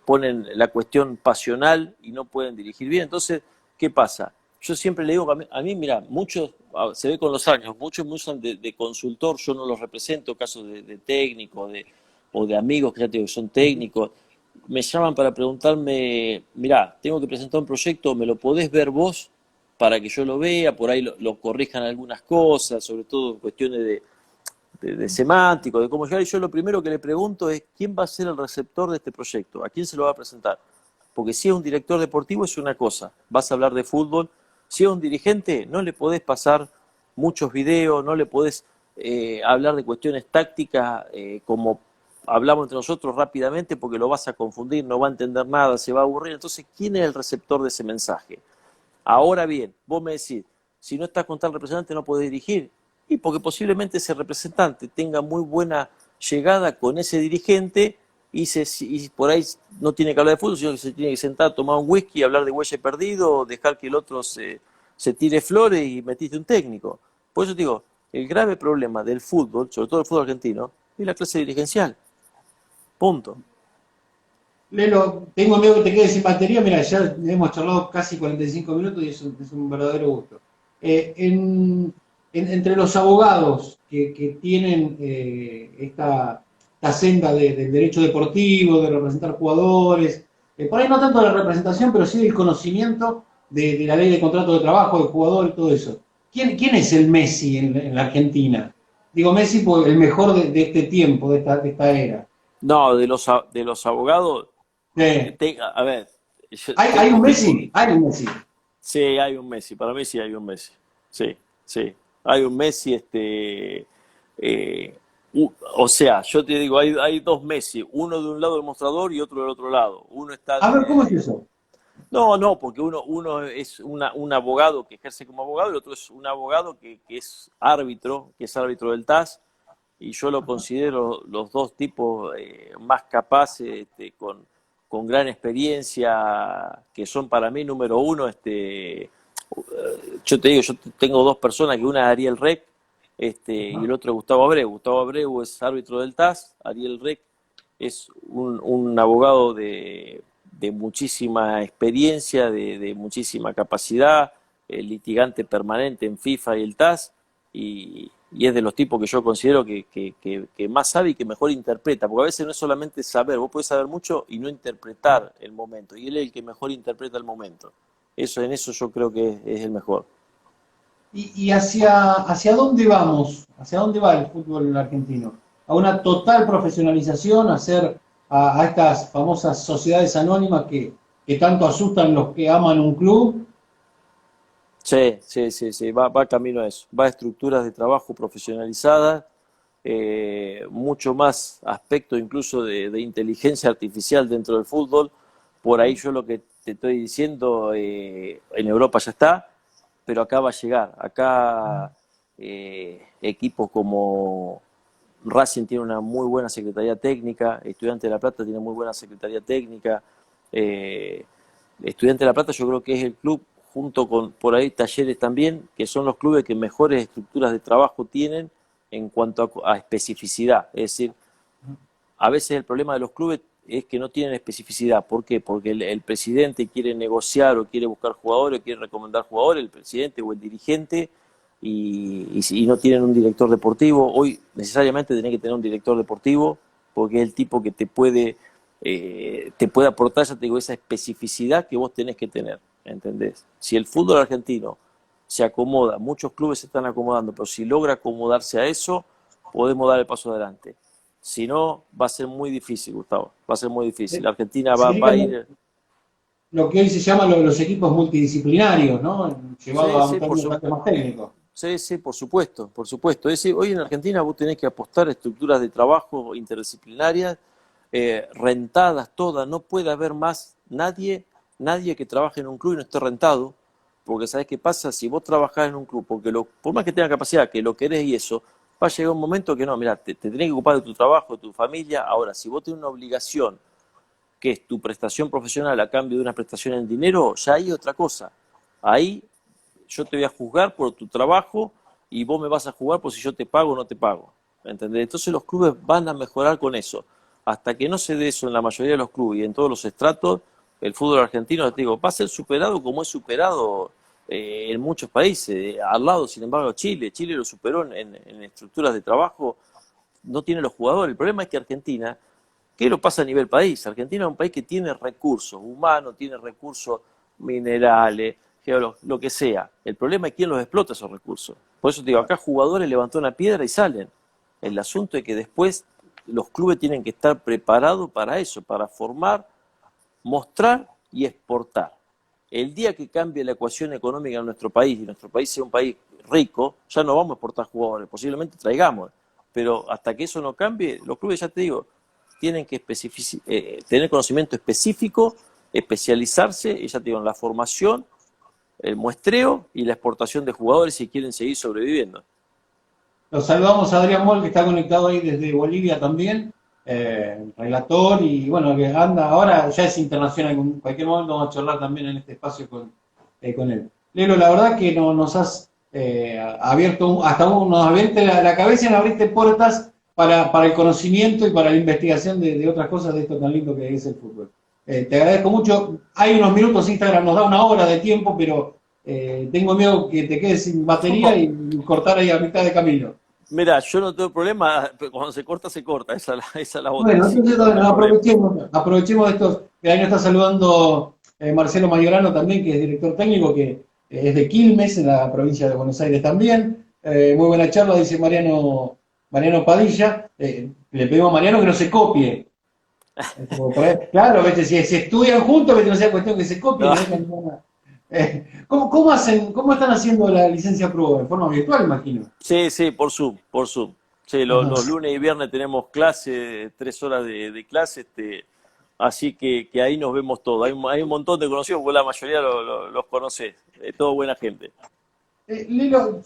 ponen la cuestión pasional y no pueden dirigir bien. Entonces, ¿qué pasa? Yo siempre le digo que a mí, mira, muchos, se ve con los años, muchos me usan de consultor, yo no los represento, casos de técnicos o de amigos que ya te digo que son técnicos, me llaman para preguntarme, mirá, tengo que presentar un proyecto, ¿me lo podés ver vos para que yo lo vea? Por ahí lo corrijan algunas cosas, sobre todo en cuestiones de semántico, de cómo llegar. Y yo lo primero que le pregunto es, ¿quién va a ser el receptor de este proyecto? ¿A quién se lo va a presentar? Porque si es un director deportivo es una cosa, vas a hablar de fútbol. Si es un dirigente, no le podés pasar muchos videos, no le podés hablar de cuestiones tácticas como hablamos entre nosotros rápidamente porque lo vas a confundir, no va a entender nada, se va a aburrir. Entonces, ¿quién es el receptor de ese mensaje? Ahora bien, vos me decís, si no estás con tal representante no podés dirigir. Y porque posiblemente ese representante tenga muy buena llegada con ese dirigente y por ahí no tiene que hablar de fútbol, sino que se tiene que sentar, tomar un whisky, hablar de huella perdido, o dejar que el otro se tire flores y metiste un técnico. Por eso te digo, el grave problema del fútbol, sobre todo el fútbol argentino, es la clase dirigencial. Punto. Lelo, tengo miedo que te quedes sin batería. Mira, ya hemos charlado casi 45 minutos y es un verdadero gusto. Entre los abogados que tienen esta senda del derecho deportivo, de representar jugadores, por ahí no tanto de la representación, pero sí del conocimiento, de la ley de contrato de trabajo, de jugador y todo eso. ¿Quién es el Messi en la Argentina? Digo Messi por el mejor de este tiempo, de esta era. No, de los abogados, Sí. a ver, yo ¿Hay tengo un tipo, Messi? Hay un Messi. sí, hay un Messi, para mí sí hay un Messi, sí, sí, hay un Messi, o sea, yo te digo, hay dos Messi, uno de un lado del mostrador y otro del otro lado. Uno está A ver, ¿cómo es eso? no, no, porque uno es un abogado que ejerce como abogado y el otro es un abogado que es árbitro del TAS, y yo lo considero los dos tipos más capaces, con gran experiencia, que son para mí número uno. Yo te digo, yo tengo dos personas, que una es Ariel Rec, y el otro es Gustavo Abreu. Gustavo Abreu es árbitro del TAS, Ariel Rec es un abogado de muchísima experiencia, de muchísima capacidad, litigante permanente en FIFA y el TAS, y es de los tipos que yo considero que más sabe y que mejor interpreta, porque a veces no es solamente saber, vos podés saber mucho y no interpretar el momento, y él es el que mejor interpreta el momento. En eso yo creo que es el mejor. ¿Y hacia dónde vamos? ¿Hacia dónde va el fútbol argentino? ¿A una total profesionalización? ¿A estas famosas sociedades anónimas que tanto asustan los que aman un club? Sí, sí, sí, sí, va camino a eso, va a estructuras de trabajo profesionalizadas, mucho más aspecto incluso de inteligencia artificial dentro del fútbol. Por ahí yo lo que te estoy diciendo, en Europa ya está, pero acá va a llegar. Acá equipos como Racing tiene una muy buena secretaría técnica, Estudiantes de La Plata tiene muy buena secretaría técnica. eh, Estudiantes de La Plata yo creo que es el club, junto con por ahí Talleres también, que son los clubes que mejores estructuras de trabajo tienen en cuanto a especificidad. Es decir, a veces el problema de los clubes es que no tienen especificidad. ¿Por qué? Porque el presidente quiere negociar o quiere buscar jugadores o quiere recomendar jugadores, el presidente o el dirigente, y no tienen un director deportivo. Hoy necesariamente tenés que tener un director deportivo, porque es el tipo que te puede aportar, ya te digo, esa especificidad que vos tenés que tener, ¿entendés? Si el fútbol argentino se acomoda, muchos clubes se están acomodando, pero si logra acomodarse a eso, podemos dar el paso adelante. Si no, va a ser muy difícil, Gustavo, va a ser muy difícil. Argentina va a Sería ir... lo que hoy se llama los equipos multidisciplinarios, ¿no? Llevado Sí, a un sí, término bastante más técnico. sí, sí, por supuesto, por supuesto. Es decir, hoy en Argentina vos tenés que apostar a estructuras de trabajo interdisciplinarias, rentadas todas. No puede haber más nadie que trabaje en un club y no esté rentado, porque ¿sabés qué pasa? Si vos trabajás en un club, porque por más que tenga capacidad, que lo querés y eso, va a llegar un momento que no, mirá, te tenés que ocupar de tu trabajo, de tu familia. Ahora, si vos tenés una obligación, que es tu prestación profesional a cambio de una prestación en dinero, ya hay otra cosa. Ahí yo te voy a juzgar por tu trabajo y vos me vas a juzgar por si yo te pago o no te pago. ¿Entendés? Entonces los clubes van a mejorar con eso. Hasta que no se dé eso en la mayoría de los clubes y en todos los estratos, el fútbol argentino, te digo, va a ser superado como es superado en muchos países. Al lado, sin embargo, Chile lo superó en estructuras de trabajo, no tiene los jugadores. El problema es que Argentina, ¿qué lo pasa a nivel país? Argentina es un país que tiene recursos humanos, tiene recursos minerales, lo que sea. El problema es quién los explota esos recursos. Por eso te digo, acá jugadores levantó una piedra y salen. El asunto es que después los clubes tienen que estar preparados para eso, para formar, mostrar y exportar. El día que cambie la ecuación económica en nuestro país y nuestro país sea un país rico, ya no vamos a exportar jugadores, posiblemente traigamos. Pero hasta que eso no cambie, los clubes, ya te digo, tienen que tener conocimiento específico, especializarse, y ya te digo, en la formación, el muestreo y la exportación de jugadores si quieren seguir sobreviviendo. Los saludamos a Adrián Moll, que está conectado ahí desde Bolivia también, relator, y bueno, que anda ahora, ya es internacional, en cualquier momento vamos a charlar también en este espacio con él. Lelo, la verdad que nos has abierto, nos abriste la cabeza y nos abriste puertas para el conocimiento y para la investigación de otras cosas de esto tan lindo que es el fútbol. Te agradezco mucho. Hay unos minutos, Instagram nos da una hora de tiempo, pero tengo miedo que te quedes sin batería y cortar ahí a mitad de camino. Mira, yo no tengo problema, pero cuando se corta, se corta, esa es la otra. Bueno, Así que entonces no hay problema. aprovechemos de estos, que ahí nos está saludando Marcelo Mayorano también, que es director técnico, que es de Quilmes, en la provincia de Buenos Aires también. Muy buena charla, dice Mariano Padilla. Le pedimos a Mariano que no se copie. Claro, ¿viste? Si estudian juntos, ¿viste? No sea cuestión que se copien. No, ¿No? ¿Cómo están haciendo la licencia Pro? ¿De forma virtual, imagino? sí, sí, por Zoom, por Zoom. Sí, Ajá. los lunes y viernes tenemos clase, 3 horas de clase, así que ahí nos vemos todos. Hay un montón de conocidos, vos la mayoría los conocés, todo buena gente. Lilo,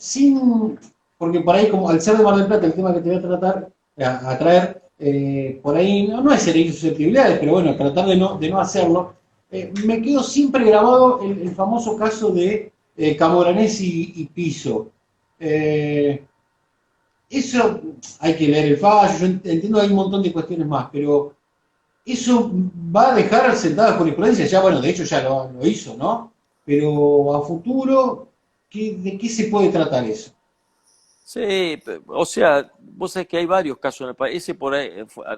porque por ahí, como al ser de Mar del Plata, el tema que te voy a tratar, a traer, por ahí no es herir susceptibilidades, pero bueno, tratar de no hacerlo. Me quedo siempre grabado el famoso caso de Camoranesi y Piso. Eh, Eso hay que leer el fallo, yo entiendo que hay un montón de cuestiones más, pero eso va a dejar sentadas jurisprudencia, ya bueno, de hecho ya lo hizo, ¿no? Pero a futuro, ¿de qué se puede tratar eso? Sí, o sea, vos sabés que hay varios casos en el país. Ese por ahí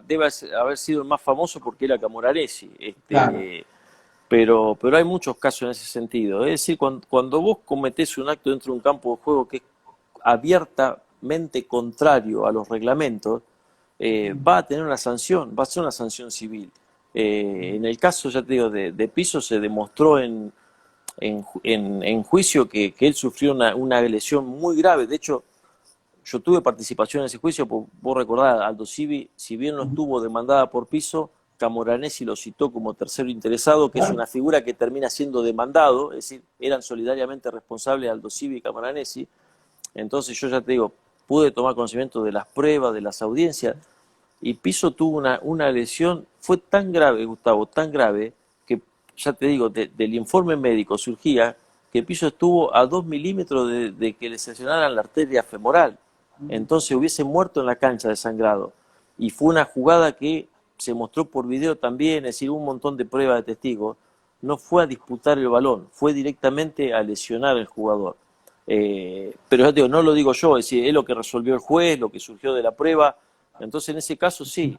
debe haber sido el más famoso porque era Camoranesi, Claro. pero hay muchos casos en ese sentido. Es decir, cuando vos cometés un acto dentro de un campo de juego que es abiertamente contrario a los reglamentos, va a tener una sanción, va a ser una sanción civil. En el caso, ya te digo, de Piso se demostró en juicio que él sufrió una lesión muy grave. De hecho, yo tuve participación en ese juicio, vos recordás, Aldo Civi, si bien no estuvo demandada por Piso, Camoranesi lo citó como tercero interesado, que es una figura que termina siendo demandado, es decir, eran solidariamente responsables Aldo Civi y Camoranesi. Entonces yo ya te digo, pude tomar conocimiento de las pruebas, de las audiencias, y Piso tuvo una lesión, fue tan grave, Gustavo, tan grave, que ya te digo, del informe médico surgía que Piso estuvo a 2 milímetros de que le sesionaran la arteria femoral. Entonces hubiese muerto en la cancha desangrado. Y fue una jugada que se mostró por video también, es decir, un montón de pruebas de testigos. No fue a disputar el balón, fue directamente a lesionar al jugador. Pero ya te digo, no lo digo yo, es decir, es lo que resolvió el juez, lo que surgió de la prueba. Entonces, en ese caso, sí,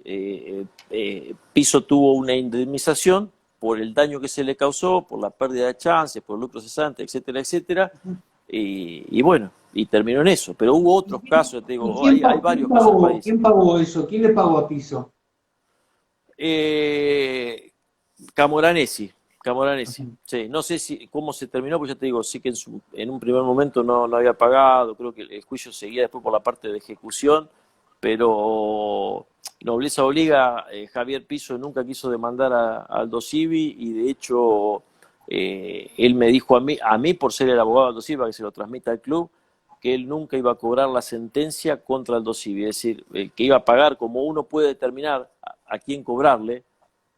Piso tuvo una indemnización por el daño que se le causó, por la pérdida de chances, por el lucro cesante, etcétera, etcétera. Y bueno, y terminó en eso. Pero hubo otros casos, te ¿Y digo, hay varios casos en el país. quién pagó eso? ¿Quién le pagó a Piso? Eh, Camoranesi, Camoranesi. Sí, no sé cómo se terminó, pues ya te digo, sí que en un primer momento no había pagado, creo que el juicio seguía después por la parte de ejecución, pero nobleza obliga, Javier Piso nunca quiso demandar a Aldo Civi y de hecho él me dijo a mí por ser el abogado de Aldo Civi, para que se lo transmita al club, que él nunca iba a cobrar la sentencia contra Aldo Civi, es decir, que iba a pagar como uno puede determinar a quién cobrarle,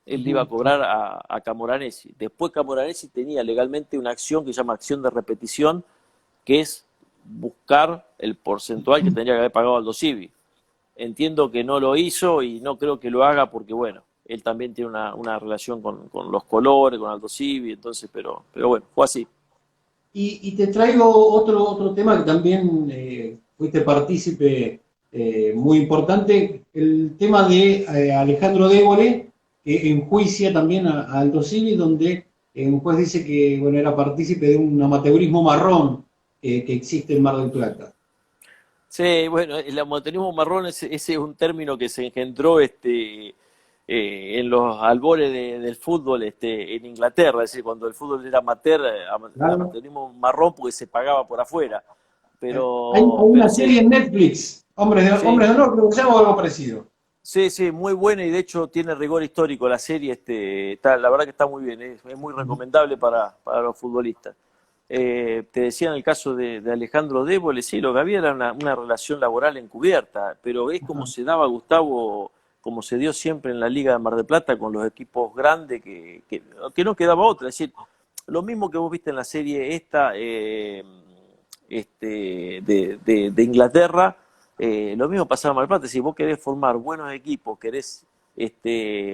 él le iba a cobrar a Camoranesi. Después Camoranesi tenía legalmente una acción que se llama acción de repetición, que es buscar el porcentual que tendría que haber pagado Aldo Civi. Entiendo que no lo hizo y no creo que lo haga porque, bueno, él también tiene una relación con los colores, con Aldo Civi, entonces, pero bueno, fue así. Y te traigo otro tema que también fuiste partícipe muy importante, el tema de Alejandro Débole, que enjuicia también a Aldo Civi, donde un juez dice que bueno, era partícipe de un amateurismo marrón que existe en Mar del Plata. Sí, bueno, el amateurismo marrón, ese es un término que se engendró en los albores del fútbol en Inglaterra, es decir, cuando el fútbol era amateur, Claro. amateurismo marrón porque se pagaba por afuera. Hay Pero, una pero sí, serie en Netflix, Hombres sí, de Honor, creo que se llama o algo parecido. sí, sí, muy buena y de hecho tiene rigor histórico la serie, la verdad que está muy bien, es muy recomendable para los futbolistas. Te decía en el caso de Alejandro Débole, sí, lo que había era una relación laboral encubierta, pero es como se daba, Gustavo, como se dio siempre en la Liga de Mar del Plata con los equipos grandes, que no quedaba otra. Es decir, lo mismo que vos viste en la serie esta de Inglaterra, lo mismo pasaba en Mar del Plata. Si vos querés formar buenos equipos, querés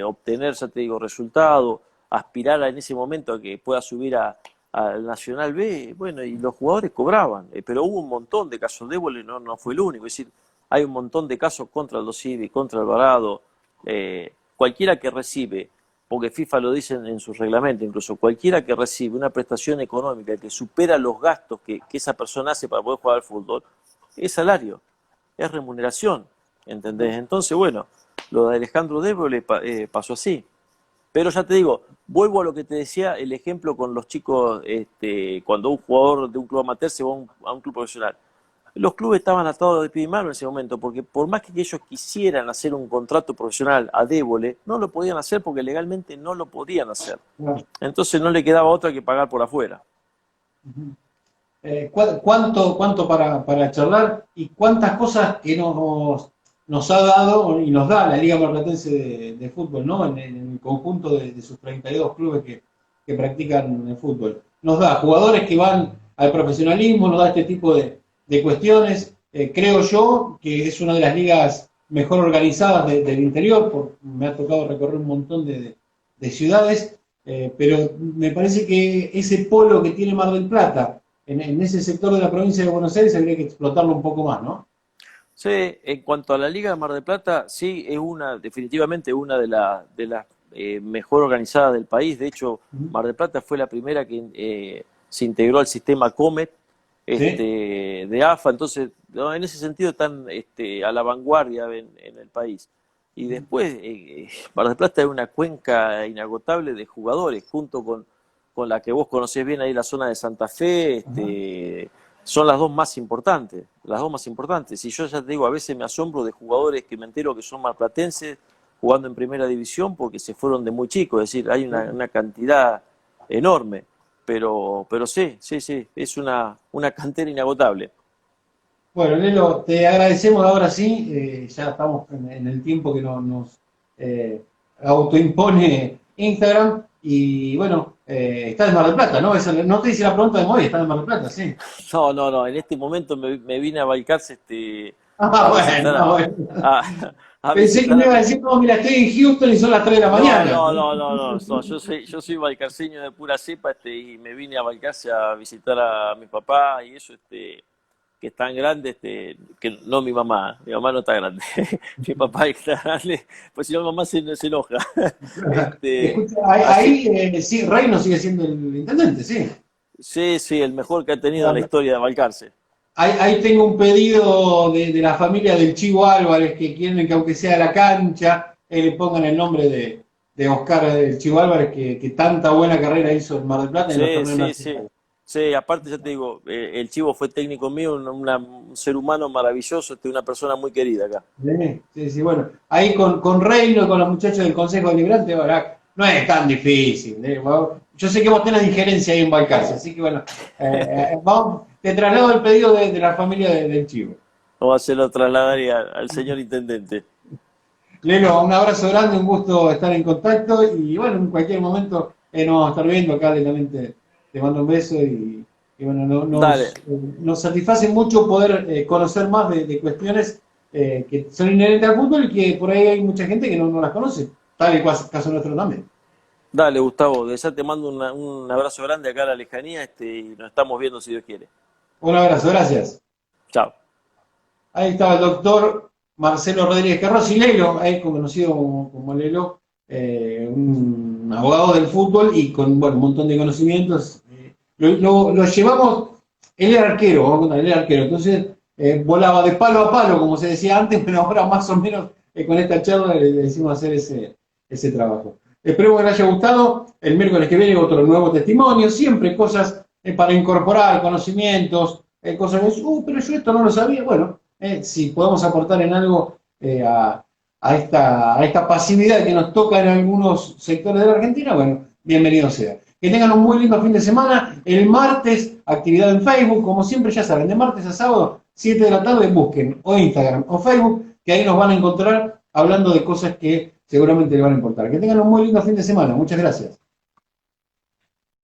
obtener, ya te digo, resultados, aspirar en ese momento a que pueda subir al Nacional B, bueno, y los jugadores cobraban, pero hubo un montón de casos, Débole no fue el único, es decir, hay un montón de casos contra el Civi, contra Alvarado, cualquiera que recibe porque FIFA lo dice en su reglamento, incluso cualquiera que recibe una prestación económica que supera los gastos que esa persona hace para poder jugar al fútbol, es salario, es remuneración, ¿entendés? Entonces, bueno, lo de Alejandro Débole pasó así. Pero ya te digo, vuelvo a lo que te decía, el ejemplo con los chicos, cuando un jugador de un club amateur se va a un club profesional. Los clubes estaban atados de pie y mano en ese momento, porque por más que ellos quisieran hacer un contrato profesional a Débole, no lo podían hacer porque legalmente no lo podían hacer. Entonces no le quedaba otra que pagar por afuera. ¿Cuánto para charlar y cuántas cosas que nos ha dado y nos da la Liga Marplatense de Fútbol, ¿no? En el conjunto de sus 32 clubes que practican el fútbol? Nos da jugadores que van al profesionalismo, nos da este tipo de cuestiones. Creo yo que es una de las ligas mejor organizadas del interior, me ha tocado recorrer un montón de ciudades, pero me parece que ese polo que tiene Mar del Plata, en ese sector de la provincia de Buenos Aires, habría que explotarlo un poco más, ¿no? Sí, en cuanto a la Liga de Mar del Plata, sí, es definitivamente una de las mejor organizadas del país. De hecho, Mar del Plata fue la primera que se integró al sistema Comet, ¿sí?, de AFA. Entonces, ¿no?, en ese sentido están a la vanguardia en el país. Y después, Mar del Plata es una cuenca inagotable de jugadores, junto con la que vos conocés bien ahí, la zona de Santa Fe, son las dos más importantes, Y yo ya te digo, a veces me asombro de jugadores que me entero que son marplatenses jugando en primera división porque se fueron de muy chicos, es decir, hay una cantidad enorme, pero sí, es una cantera inagotable. Bueno, Lelo, te agradecemos ahora sí, ya estamos en el tiempo que nos autoimpone Instagram, y bueno, está en Mar del Plata, ¿no? No te hice la pregunta de Moy, está en Mar del Plata, sí. No, en este momento me vine a Balcarce bueno. a Pensé que me iba a decir, no, mira, estoy en Houston y son las 3 de la mañana. No, yo soy balcarceño de pura cepa, y me vine a Balcarce a visitar a mi papá y eso, que es tan grande, que no mi mamá no está grande, mi papá está grande, pues si no mi mamá se enoja. Escucha, ahí sí, Reino sigue siendo el intendente, sí. Sí, el mejor que ha tenido en la historia de Balcarce. Ahí tengo un pedido de la familia del Chivo Álvarez, que quieren que aunque sea la cancha, le pongan el nombre de Oscar el Chivo Álvarez, que tanta buena carrera hizo en Mar del Plata. Sí, aparte ya te digo, el Chivo fue técnico mío, un ser humano maravilloso, una persona muy querida acá. Sí, bueno. Ahí con Reino, con los muchachos del Consejo Deliberante, no es tan difícil. Yo sé que vos tenés injerencia ahí en Balcarce, así que bueno, te traslado el pedido de la familia del Chivo. Vamos a hacerlo trasladar al señor intendente. Lelo, un abrazo grande, un gusto estar en contacto, y bueno, en cualquier momento nos vamos a estar viendo acá lentamente. Te mando un beso y bueno, nos satisface mucho poder conocer más de cuestiones que son inherentes al fútbol y que por ahí hay mucha gente que no las conoce, tal y cual caso nuestro también. Dale, Gustavo, ya te mando un abrazo grande acá a la lejanía, y nos estamos viendo si Dios quiere. Un abrazo, gracias. Chao. Ahí estaba el doctor Marcelo Rodríguez Carrozzi, Lelo, conocido como Lelo, un abogado del fútbol y con un montón de conocimientos. Lo llevamos, él era arquero, vamos a contar, él era arquero, entonces volaba de palo a palo, como se decía antes, pero ahora más o menos con esta charla le decimos hacer ese trabajo. Espero que les haya gustado. El miércoles que viene otro nuevo testimonio, siempre cosas para incorporar, conocimientos, cosas que pero yo esto no lo sabía. Bueno, si podemos aportar en algo a esta pasividad que nos toca en algunos sectores de la Argentina, bueno, bienvenido sea. Que tengan un muy lindo fin de semana. El martes, actividad en Facebook, como siempre ya saben, de martes a sábado, 7 de la tarde, busquen o Instagram o Facebook, que ahí nos van a encontrar hablando de cosas que seguramente les van a importar. Que tengan un muy lindo fin de semana. Muchas gracias.